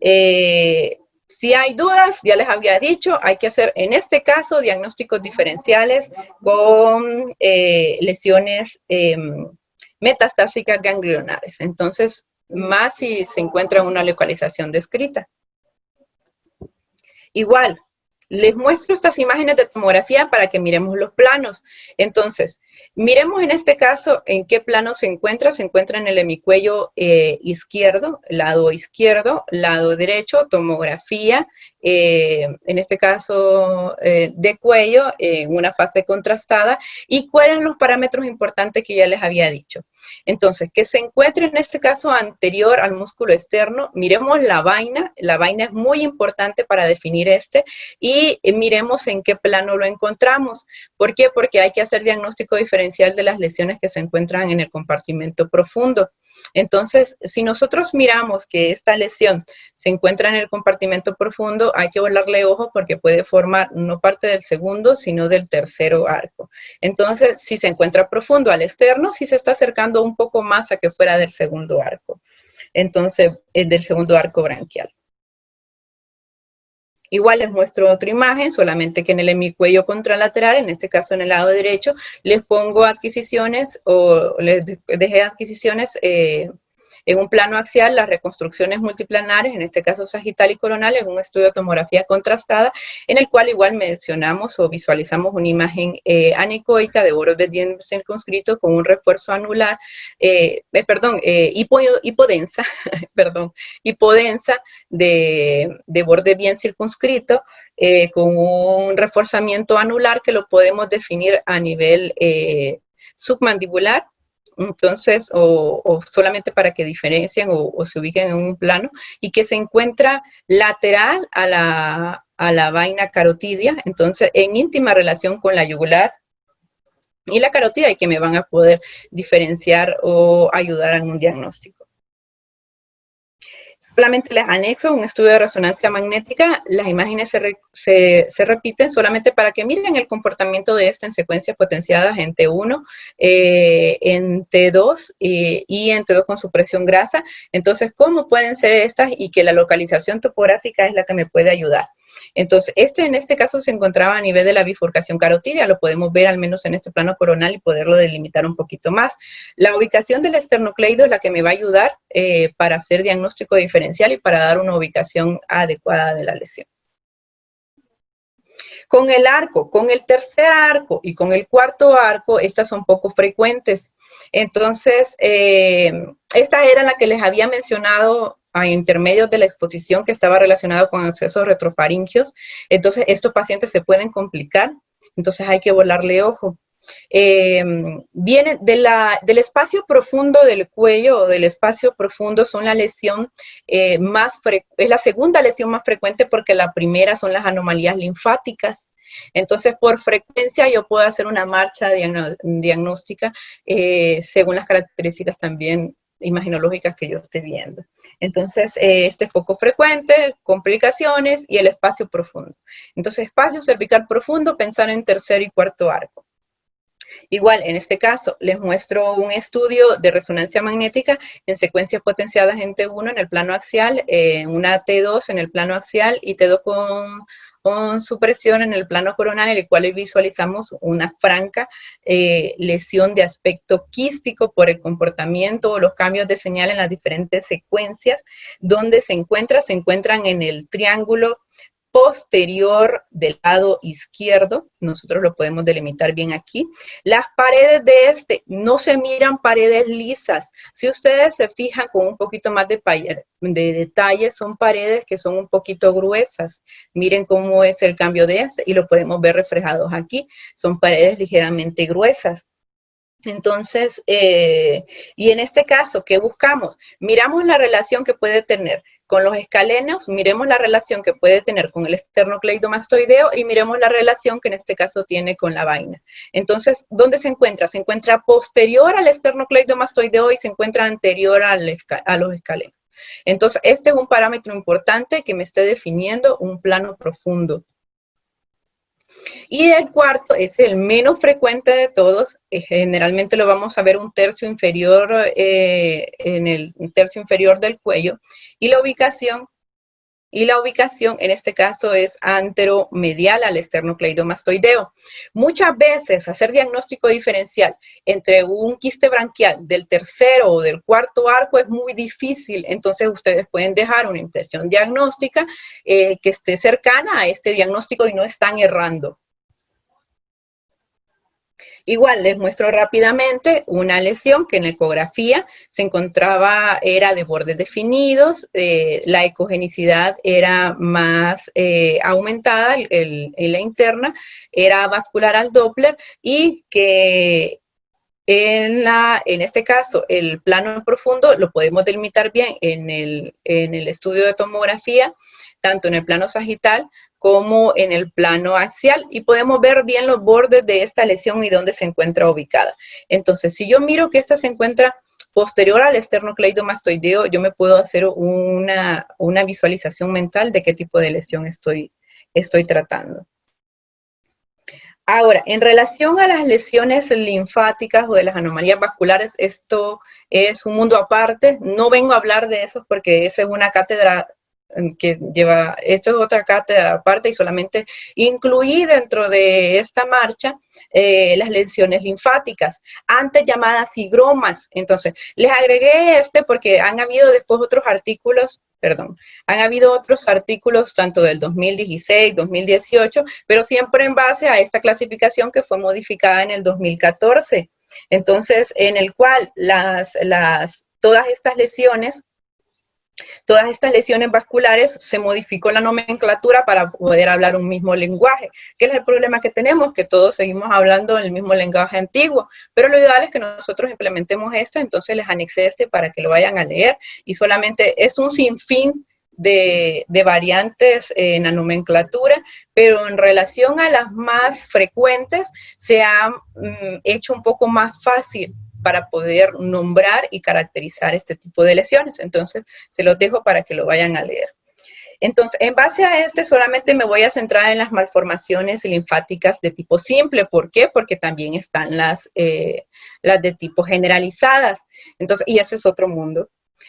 Si hay dudas, ya les había dicho, hay que hacer en este caso diagnósticos diferenciales con lesiones metastásicas ganglionares. Entonces, más si se encuentra una localización descrita. Igual, les muestro estas imágenes de tomografía para que miremos los planos. Entonces, miremos en este caso en qué plano se encuentra. Se encuentra en el hemicuello izquierdo, lado derecho, tomografía, en este caso de cuello, en una fase contrastada. ¿Y cuáles son los parámetros importantes que ya les había dicho? Entonces, que se encuentre en este caso anterior al músculo externo. Miremos la vaina es muy importante para definir y miremos en qué plano lo encontramos. ¿Por qué? Porque hay que hacer diagnóstico diferencial de las lesiones que se encuentran en el compartimento profundo. Entonces, si nosotros miramos que esta lesión se encuentra en el compartimento profundo, hay que volarle ojo porque puede formar no parte del segundo, sino del tercero arco. Entonces, si se encuentra profundo al externo, si se está acercando un poco más a que fuera del segundo arco. Entonces, es del segundo arco branquial. Igual les muestro otra imagen, solamente que en el hemicuello contralateral, en este caso en el lado derecho, les pongo adquisiciones o les dejé adquisiciones en un plano axial, las reconstrucciones multiplanares, en este caso sagital y coronal, en un estudio de tomografía contrastada, en el cual igual mencionamos o visualizamos una imagen anecoica de borde bien circunscrito con un refuerzo anular, hipodensa, hipodensa de borde bien circunscrito, con un reforzamiento anular que lo podemos definir a nivel submandibular. Entonces, o solamente para que diferencien o se ubiquen en un plano, y que se encuentra lateral a la vaina carotidia, entonces en íntima relación con la yugular y la carótida, y que me van a poder diferenciar o ayudar en un diagnóstico. Solamente les anexo un estudio de resonancia magnética. Las imágenes se repiten solamente para que miren el comportamiento de en secuencias potenciadas en T1, en T2 y en T2 con supresión grasa. Entonces, ¿cómo pueden ser estas? Y que la localización topográfica es la que me puede ayudar. Entonces, en este caso se encontraba a nivel de la bifurcación carotidia, lo podemos ver al menos en este plano coronal y poderlo delimitar un poquito más. La ubicación del esternocleido es la que me va a ayudar para hacer diagnóstico diferencial y para dar una ubicación adecuada de la lesión. Con el arco, con el tercer arco y con el cuarto arco, estas son poco frecuentes. Entonces, esta era la que les había mencionado a intermedios de la exposición, que estaba relacionado con accesos retrofaringios. Entonces, estos pacientes se pueden complicar, entonces hay que volarle ojo. Viene del espacio profundo del cuello o del espacio profundo, son la lesión es la segunda lesión más frecuente, porque la primera son las anomalías linfáticas. Entonces, por frecuencia yo puedo hacer una marcha diagnóstica según las características también imaginológicas que yo esté viendo. Entonces, este foco frecuente, complicaciones y el espacio profundo. Entonces, espacio cervical profundo, pensar en tercer y cuarto arco. Igual, en este caso, les muestro un estudio de resonancia magnética en secuencias potenciadas en T1 en el plano axial, una T2 en el plano axial y T2 con supresión en el plano coronal, en el cual visualizamos una franca lesión de aspecto quístico por el comportamiento o los cambios de señal en las diferentes secuencias. Donde se encuentran en el triángulo posterior del lado izquierdo. Nosotros lo podemos delimitar bien aquí. Las paredes de no se miran paredes lisas. Si ustedes se fijan con un poquito más de detalle, son paredes que son un poquito gruesas. Miren cómo es el cambio de y lo podemos ver reflejados aquí. Son paredes ligeramente gruesas. Entonces, y en este caso, ¿qué buscamos? Miramos la relación que puede tener con los escalenos, miremos la relación que puede tener con el esternocleidomastoideo y miremos la relación que en este caso tiene con la vaina. Entonces, ¿dónde se encuentra? Se encuentra posterior al esternocleidomastoideo y se encuentra anterior a los escalenos. Entonces, este es un parámetro importante que me esté definiendo un plano profundo. Y el cuarto es el menos frecuente de todos, generalmente lo vamos a ver un tercio inferior, en el tercio inferior del cuello, y la ubicación en este caso es anteromedial al esternocleidomastoideo. Muchas veces hacer diagnóstico diferencial entre un quiste branquial del tercero o del cuarto arco es muy difícil, entonces ustedes pueden dejar una impresión diagnóstica que esté cercana a este diagnóstico y no están errando. Igual les muestro rápidamente una lesión que en la ecografía se encontraba, era de bordes definidos, la ecogenicidad era más aumentada en la interna, era vascular al Doppler y que en este caso el plano profundo lo podemos delimitar bien en el estudio de tomografía, tanto en el plano sagital como en el plano axial, y podemos ver bien los bordes de esta lesión y dónde se encuentra ubicada. Entonces, si yo miro que esta se encuentra posterior al esternocleidomastoideo, yo me puedo hacer una visualización mental de qué tipo de lesión estoy tratando. Ahora, en relación a las lesiones linfáticas o de las anomalías vasculares, esto es un mundo aparte. No vengo a hablar de eso porque esa es una cátedra que lleva, esto es otra cátedra aparte y solamente incluí dentro de esta marcha las lesiones linfáticas, antes llamadas higromas. Entonces, les agregué porque han habido después otros artículos, han habido otros artículos tanto del 2016, 2018, pero siempre en base a esta clasificación que fue modificada en el 2014. Entonces, en el cual todas estas lesiones vasculares, se modificó la nomenclatura para poder hablar un mismo lenguaje. ¿Qué es el problema que tenemos? Que todos seguimos hablando el mismo lenguaje antiguo, pero lo ideal es que nosotros implementemos esto, entonces les anexé para que lo vayan a leer, y solamente es un sinfín de variantes en la nomenclatura, pero en relación a las más frecuentes se ha hecho un poco más fácil para poder nombrar y caracterizar este tipo de lesiones. Entonces, se los dejo para que lo vayan a leer. Entonces, en base a solamente me voy a centrar en las malformaciones linfáticas de tipo simple. ¿Por qué? Porque también están las de tipo generalizadas. Entonces, y ese es otro mundo.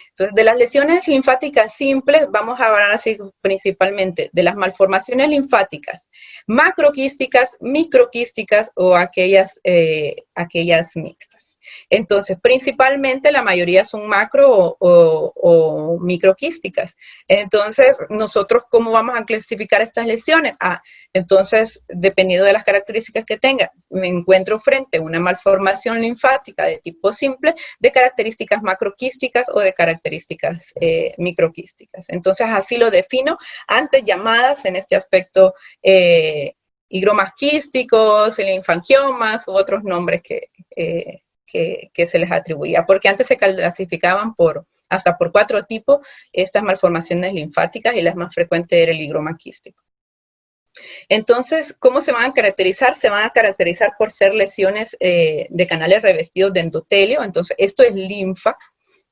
Entonces, de las lesiones linfáticas simples, vamos a hablar así principalmente de las malformaciones linfáticas macroquísticas, microquísticas o aquellas mixtas. Entonces, principalmente la mayoría son macro o microquísticas. Entonces, nosotros, ¿cómo vamos a clasificar estas lesiones? Entonces, dependiendo de las características que tenga, me encuentro frente a una malformación linfática de tipo simple, de características macroquísticas o de características microquísticas. Entonces, así lo defino, antes llamadas en este aspecto higromas quísticos, linfangiomas u otros nombres que se les atribuía, porque antes se clasificaban hasta por 4 tipos estas malformaciones linfáticas, y las más frecuentes era el higroma quístico. Entonces, ¿cómo se van a caracterizar? Se van a caracterizar por ser lesiones de canales revestidos de endotelio. Entonces, esto es linfa.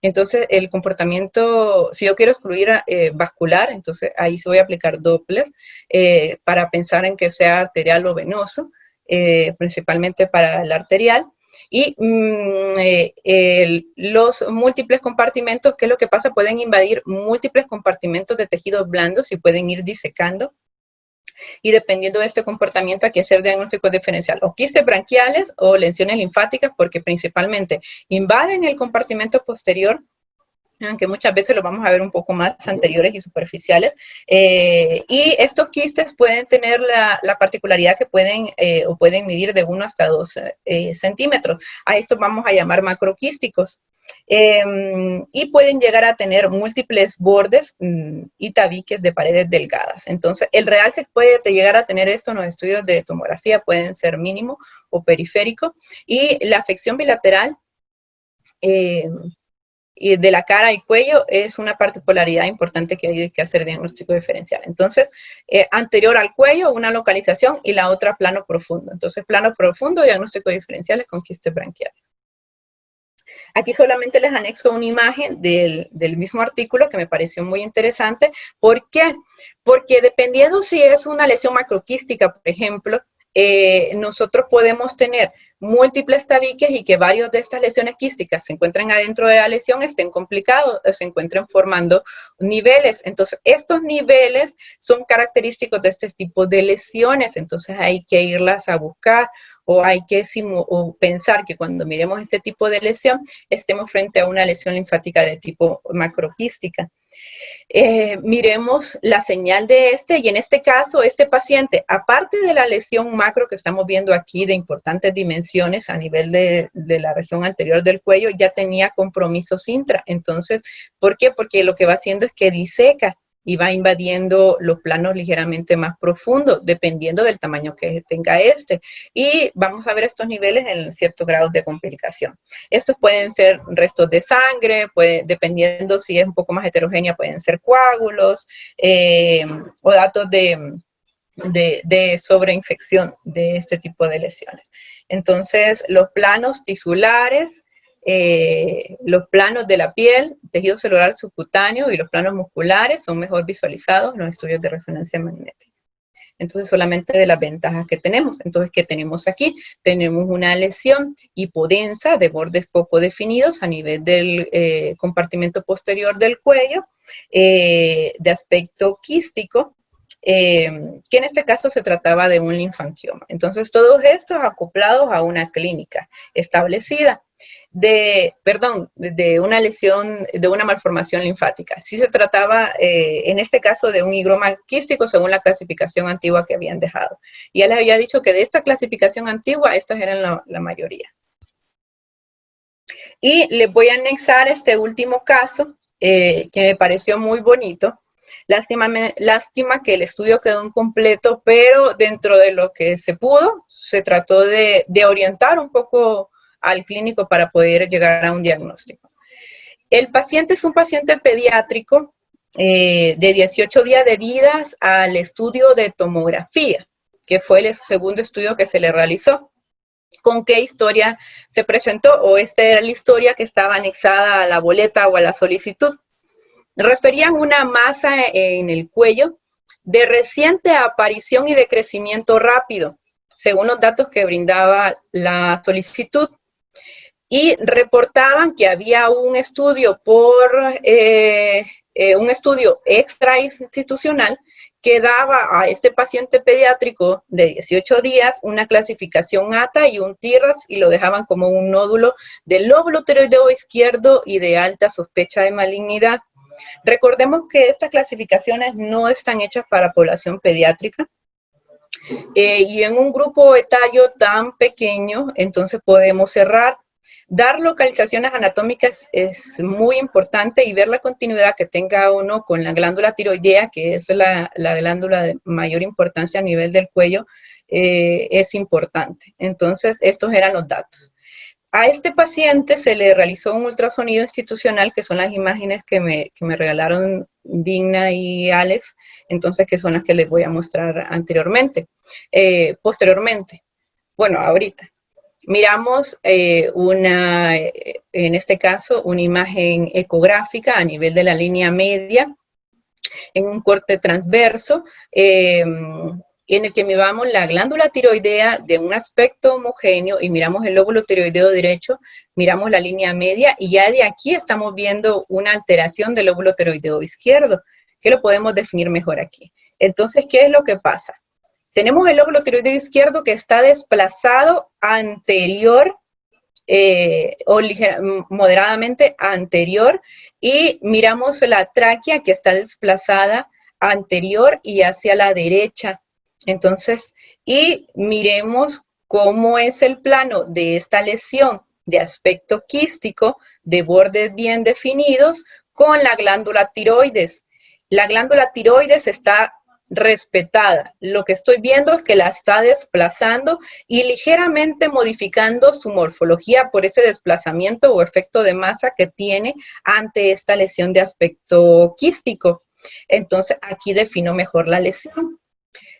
Entonces, el comportamiento, si yo quiero excluir vascular, entonces ahí se voy a aplicar Doppler para pensar en que sea arterial o venoso, principalmente para el arterial. Y los múltiples compartimentos, ¿qué es lo que pasa? Pueden invadir múltiples compartimentos de tejidos blandos y pueden ir disecando. Y dependiendo de este comportamiento, hay que hacer diagnóstico diferencial, o quistes branquiales o lesiones linfáticas, porque principalmente invaden el compartimento posterior, aunque muchas veces lo vamos a ver un poco más anteriores y superficiales, y estos quistes pueden tener la particularidad que pueden medir de 1 hasta 2 centímetros. A esto vamos a llamar macroquísticos. Y pueden llegar a tener múltiples bordes y tabiques de paredes delgadas. Entonces, el realce que puede llegar a tener esto en los estudios de tomografía pueden ser mínimo o periférico, y la afección bilateral y de la cara y cuello es una particularidad importante que hay que hacer diagnóstico diferencial. Entonces, anterior al cuello, una localización y la otra plano profundo. Entonces, plano profundo, diagnóstico diferencial con quistes branquiales. Aquí solamente les anexo una imagen del mismo artículo que me pareció muy interesante. ¿Por qué? Porque dependiendo si es una lesión macroquística, por ejemplo, nosotros podemos tener múltiples tabiques y que varios de estas lesiones quísticas se encuentren adentro de la lesión, estén complicados, se encuentren formando niveles. Entonces, estos niveles son característicos de este tipo de lesiones, entonces hay que irlas a buscar o hay que pensar que cuando miremos este tipo de lesión, estemos frente a una lesión linfática de tipo macroquística. Miremos la señal de y en este caso, este paciente, aparte de la lesión macro que estamos viendo aquí de importantes dimensiones a nivel de la región anterior del cuello, ya tenía compromisos intra. Entonces, ¿por qué? Porque lo que va haciendo es que diseca y va invadiendo los planos ligeramente más profundos, dependiendo del tamaño que tenga y vamos a ver estos niveles en ciertos grados de complicación. Estos pueden ser restos de sangre, dependiendo si es un poco más heterogénea, pueden ser coágulos o datos de sobreinfección de este tipo de lesiones. Entonces, los planos tisulares, los planos de la piel, tejido celular subcutáneo y los planos musculares son mejor visualizados en los estudios de resonancia magnética. Entonces, solamente de las ventajas que tenemos. Entonces, ¿qué tenemos aquí? Tenemos una lesión hipodensa de bordes poco definidos a nivel del compartimento posterior del cuello, de aspecto quístico, que en este caso se trataba de un linfangioma. Entonces, todos estos acoplados a una clínica establecida de una lesión, de una malformación linfática. Sí se trataba, en este caso, de un higroma quístico según la clasificación antigua que habían dejado. Y ya les había dicho que de esta clasificación antigua, estas eran la mayoría. Y les voy a anexar este último caso, que me pareció muy bonito. Lástima que el estudio quedó incompleto, pero dentro de lo que se pudo, se trató de orientar un poco al clínico para poder llegar a un diagnóstico. El paciente es un paciente pediátrico de 18 días de vida al estudio de tomografía, que fue el segundo estudio que se le realizó. ¿Con qué historia se presentó? O esta era la historia que estaba anexada a la boleta o a la solicitud. Referían una masa en el cuello de reciente aparición y de crecimiento rápido, según los datos que brindaba la solicitud. Y reportaban que había un estudio un estudio extrainstitucional que daba a este paciente pediátrico de 18 días una clasificación ATA y un TIRAS y lo dejaban como un nódulo del lóbulo tiroideo izquierdo y de alta sospecha de malignidad. Recordemos que estas clasificaciones no están hechas para población pediátrica y en un grupo etario tan pequeño, entonces podemos cerrar. Dar localizaciones anatómicas es muy importante y ver la continuidad que tenga uno con la glándula tiroidea, que es la glándula de mayor importancia a nivel del cuello, es importante. Entonces, estos eran los datos. A este paciente se le realizó un ultrasonido institucional, que son las imágenes que me regalaron Digna y Alex, entonces que son las que les voy a mostrar posteriormente. Bueno, ahorita. Miramos en este caso, una imagen ecográfica a nivel de la línea media, en un corte transverso, en el que miramos la glándula tiroidea de un aspecto homogéneo y miramos el lóbulo tiroideo derecho, miramos la línea media y ya de aquí estamos viendo una alteración del lóbulo tiroideo izquierdo, que lo podemos definir mejor aquí. Entonces, ¿qué es lo que pasa? Tenemos el lóbulo tiroideo izquierdo que está desplazado anterior o moderadamente anterior y miramos la tráquea que está desplazada anterior y hacia la derecha. Entonces, y miremos cómo es el plano de esta lesión de aspecto quístico de bordes bien definidos con la glándula tiroides. La glándula tiroides está respetada. Lo que estoy viendo es que la está desplazando y ligeramente modificando su morfología por ese desplazamiento o efecto de masa que tiene ante esta lesión de aspecto quístico. Entonces, aquí defino mejor la lesión.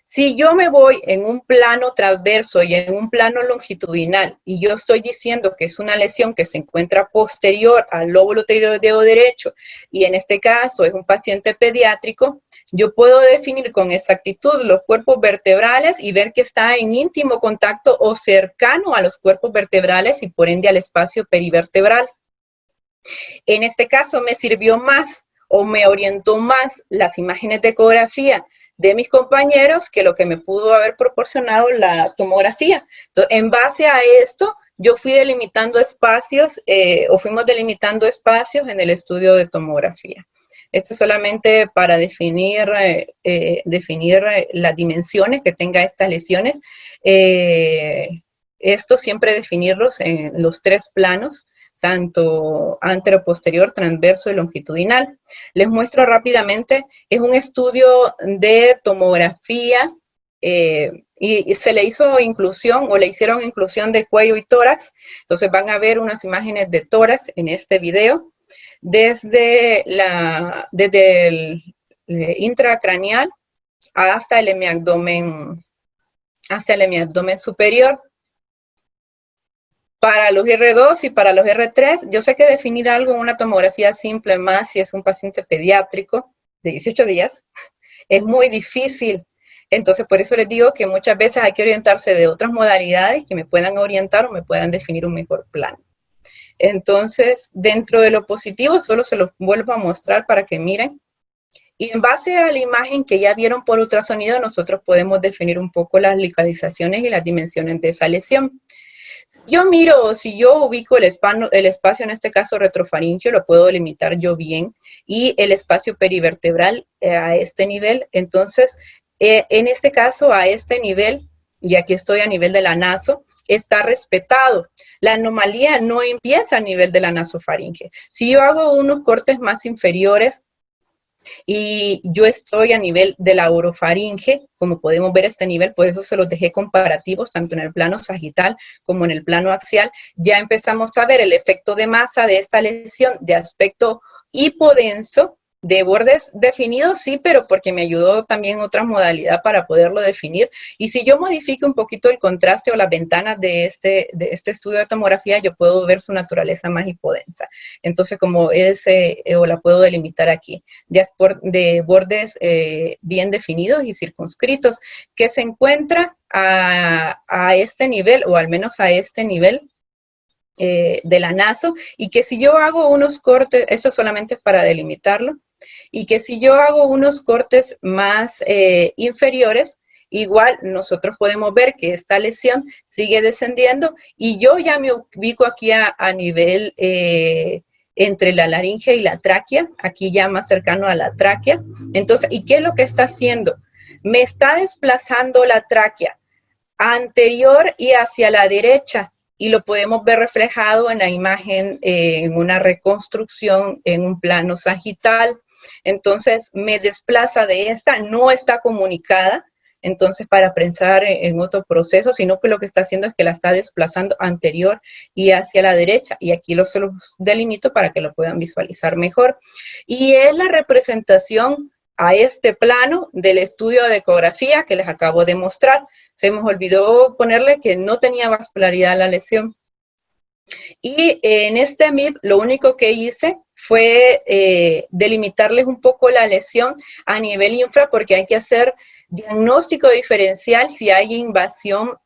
Si yo me voy en un plano transverso y en un plano longitudinal y yo estoy diciendo que es una lesión que se encuentra posterior al lóbulo tiroideo derecho y en este caso es un paciente pediátrico, yo puedo definir con exactitud los cuerpos vertebrales y ver que está en íntimo contacto o cercano a los cuerpos vertebrales y por ende al espacio perivertebral. En este caso me sirvió más o me orientó más las imágenes de ecografía de mis compañeros que lo que me pudo haber proporcionado la tomografía. Entonces, en base a esto, yo fui delimitando espacios o fuimos delimitando espacios en el estudio de tomografía. Esto es solamente para definir las dimensiones que tenga estas lesiones. Esto siempre definirlos en los 3 planos, tanto antero-posterior, transverso y longitudinal. Les muestro rápidamente, es un estudio de tomografía y se le hizo inclusión o le hicieron inclusión de cuello y tórax. Entonces van a ver unas imágenes de tórax en este video. Desde el intracraneal hasta el hemiabdomen superior. Para los R2 y para los R3, yo sé que definir algo en una tomografía simple, más si es un paciente pediátrico de 18 días, es muy difícil. Entonces, por eso les digo que muchas veces hay que orientarse de otras modalidades que me puedan orientar o me puedan definir un mejor plan. Entonces, dentro de lo positivo, solo se los vuelvo a mostrar para que miren. Y en base a la imagen que ya vieron por ultrasonido, nosotros podemos definir un poco las localizaciones y las dimensiones de esa lesión. Yo miro, si yo ubico el espacio, en este caso retrofaringeo, lo puedo delimitar yo bien, y el espacio perivertebral a este nivel. Entonces, en este caso, a este nivel, y aquí estoy a nivel de la naso, está respetado. La anomalía no empieza a nivel de la nasofaringe. Si yo hago unos cortes más inferiores, y yo estoy a nivel de la orofaringe, como podemos ver este nivel, por eso se los dejé comparativos, tanto en el plano sagital como en el plano axial. Ya empezamos a ver el efecto de masa de esta lesión de aspecto hipodenso, de bordes definidos, sí, pero porque me ayudó también otra modalidad para poderlo definir. Y si yo modifico un poquito el contraste o las ventanas de este estudio de tomografía, yo puedo ver su naturaleza más hipodensa. Entonces, como o la puedo delimitar aquí, de bordes bien definidos y circunscritos, que se encuentra a este nivel, o al menos a este nivel, de la naso, y que si yo hago unos cortes, eso solamente es para delimitarlo, y que si yo hago unos cortes más inferiores, igual nosotros podemos ver que esta lesión sigue descendiendo y yo ya me ubico aquí a nivel entre la laringe y la tráquea, aquí ya más cercano a la tráquea. Entonces, ¿y qué es lo que está haciendo? Me está desplazando la tráquea anterior y hacia la derecha, y lo podemos ver reflejado en la imagen, en una reconstrucción, en un plano sagital. Entonces, me desplaza de esta, no está comunicada, entonces para pensar en otro proceso, sino que lo que está haciendo es que la está desplazando anterior y hacia la derecha, y aquí se los delimito para que lo puedan visualizar mejor. Y es la representación a este plano del estudio de ecografía que les acabo de mostrar. Se me olvidó ponerle que no tenía vascularidad la lesión. Y en este MIP lo único que hice fue delimitarles un poco la lesión a nivel infra, porque hay que hacer diagnóstico diferencial si hay invasión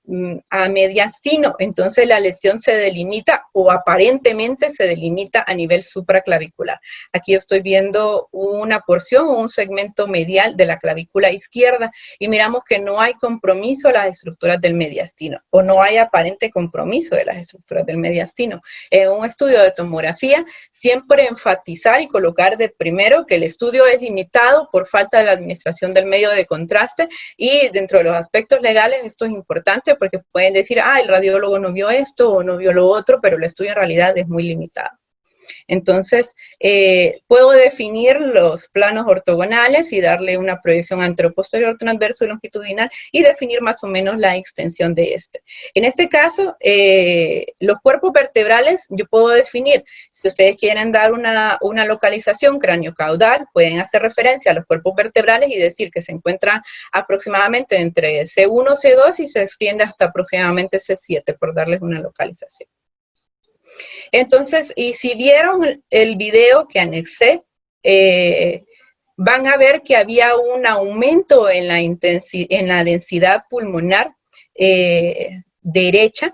a mediastino. Entonces la lesión se delimita, o aparentemente se delimita, a nivel supraclavicular. Aquí estoy viendo una porción o un segmento medial de la clavícula izquierda y miramos que no hay compromiso de las estructuras del mediastino, o no hay aparente compromiso de las estructuras del mediastino. En un estudio de tomografía, siempre enfatizar y colocar de primero que el estudio es limitado por falta de la administración del medio de contraste. Y dentro de los aspectos legales esto es importante porque pueden decir, el radiólogo no vio esto o no vio lo otro, pero el estudio en realidad es muy limitado. Entonces, puedo definir los planos ortogonales y darle una proyección anteroposterior, transverso y longitudinal y definir más o menos la extensión de este. En este caso, los cuerpos vertebrales yo puedo definir, si ustedes quieren dar una localización craniocaudal, pueden hacer referencia a los cuerpos vertebrales y decir que se encuentran aproximadamente entre C1, C2 y se extiende hasta aproximadamente C7, por darles una localización. Entonces, y si vieron el video que anexé, van a ver que había un aumento en la densidad pulmonar derecha,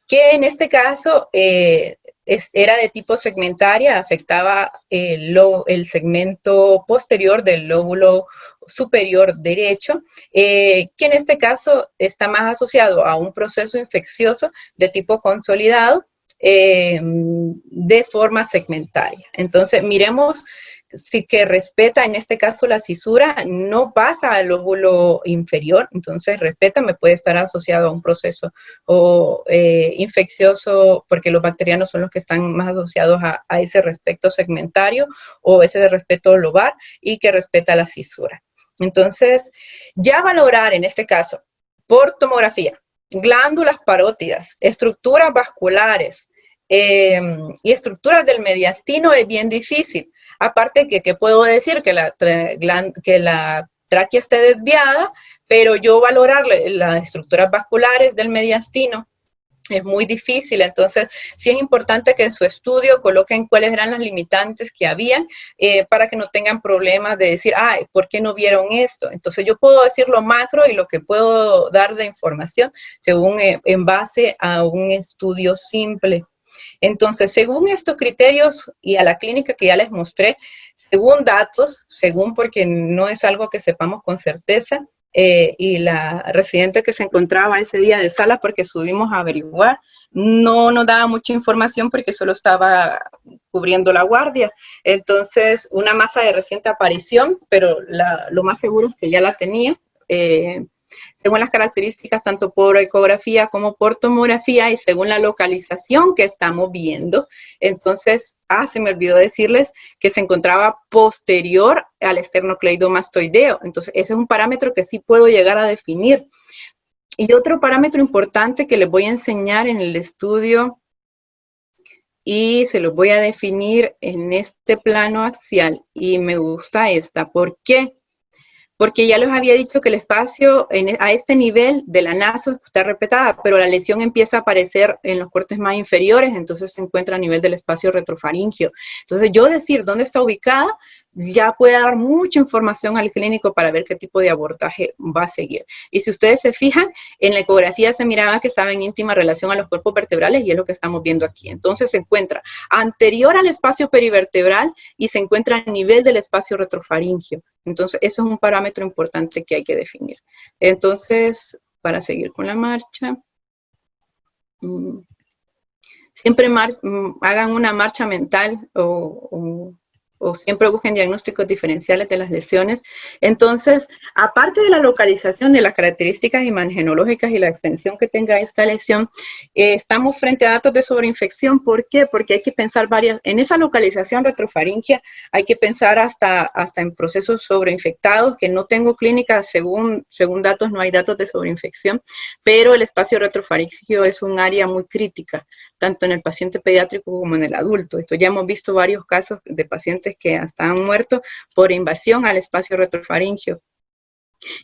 que en este caso era de tipo segmentaria, afectaba el segmento posterior del lóbulo superior derecho, que en este caso está más asociado a un proceso infeccioso de tipo consolidado, de forma segmentaria. Entonces, miremos si que respeta, en este caso la cisura no pasa al lóbulo inferior, entonces respeta, me puede estar asociado a un proceso infeccioso, porque los bacterianos son los que están más asociados a ese respeto segmentario o ese de respeto lobar y que respeta la cisura. Entonces, ya valorar en este caso por tomografía, glándulas parótidas, estructuras vasculares, y estructuras del mediastino es bien difícil. Aparte que puedo decir que la tráquea esté desviada, pero yo valorar las estructuras vasculares del mediastino es muy difícil. Entonces sí es importante que en su estudio coloquen cuáles eran las limitantes que habían, para que no tengan problemas de decir, ay, ¿por qué no vieron esto? Entonces yo puedo decir lo macro y lo que puedo dar de información según en base a un estudio simple. Entonces, según estos criterios y a la clínica que ya les mostré, según datos, según porque no es algo que sepamos con certeza, y la residente que se encontraba ese día de sala, porque subimos a averiguar, no nos daba mucha información porque solo estaba cubriendo la guardia. Entonces, una masa de reciente aparición, pero lo más seguro es que ya la tenía, según las características tanto por ecografía como por tomografía y según la localización que estamos viendo. Entonces, se me olvidó decirles que se encontraba posterior al esternocleidomastoideo. Entonces, ese es un parámetro que sí puedo llegar a definir. Y otro parámetro importante que les voy a enseñar en el estudio y se los voy a definir en este plano axial, y me gusta esta. ¿Por qué? Porque ya les había dicho que el espacio a este nivel de la naso está respetada, pero la lesión empieza a aparecer en los cortes más inferiores, entonces se encuentra a nivel del espacio retrofaringio. Entonces yo decir dónde está ubicada ya puede dar mucha información al clínico para ver qué tipo de abordaje va a seguir. Y si ustedes se fijan, en la ecografía se miraba que estaba en íntima relación a los cuerpos vertebrales y es lo que estamos viendo aquí. Entonces se encuentra anterior al espacio perivertebral y se encuentra a nivel del espacio retrofaringio. Entonces eso es un parámetro importante que hay que definir. Entonces, para seguir con la marcha, siempre hagan una marcha mental o siempre busquen diagnósticos diferenciales de las lesiones. Entonces, aparte de la localización de las características imagenológicas y la extensión que tenga esta lesión, estamos frente a datos de sobreinfección. ¿Por qué? Porque hay que pensar en esa localización retrofaringia, hay que pensar hasta en procesos sobreinfectados, que no tengo clínica, según datos, no hay datos de sobreinfección, pero el espacio retrofaringio es un área muy crítica, tanto en el paciente pediátrico como en el adulto. Esto ya hemos visto varios casos de pacientes que hasta han muerto por invasión al espacio retrofaringio.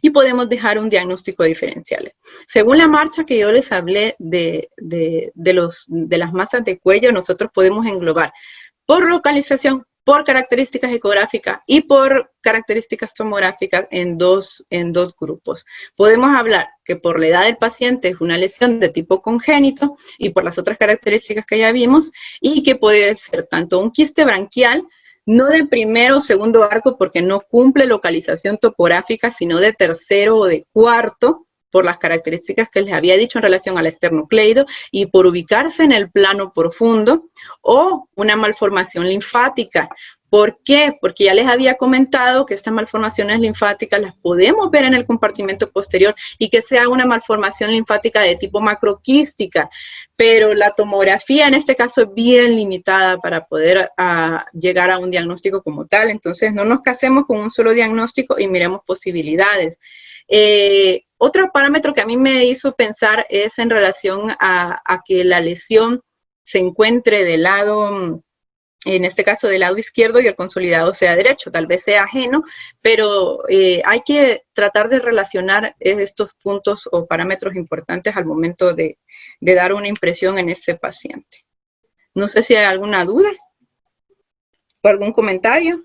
Y podemos dejar un diagnóstico diferencial. Según la marcha que yo les hablé de las masas de cuello, nosotros podemos englobar por localización, por características ecográficas y por características tomográficas en dos grupos. Podemos hablar que por la edad del paciente es una lesión de tipo congénito y por las otras características que ya vimos, y que puede ser tanto un quiste branquial, no de primero o segundo arco porque no cumple localización topográfica, sino de tercero o de cuarto, por las características que les había dicho en relación al esternocleido y por ubicarse en el plano profundo, o una malformación linfática, ¿Por qué? Porque ya les había comentado que estas malformaciones linfáticas las podemos ver en el compartimento posterior y que sea una malformación linfática de tipo macroquística, pero la tomografía en este caso es bien limitada para poder llegar a un diagnóstico como tal. Entonces, no nos casemos con un solo diagnóstico y miremos posibilidades. Otro parámetro que a mí me hizo pensar es en relación a que la lesión se encuentre del lado, en este caso del lado izquierdo, y el consolidado sea derecho. Tal vez sea ajeno, pero hay que tratar de relacionar estos puntos o parámetros importantes al momento de dar una impresión en ese paciente. No sé si hay alguna duda o algún comentario.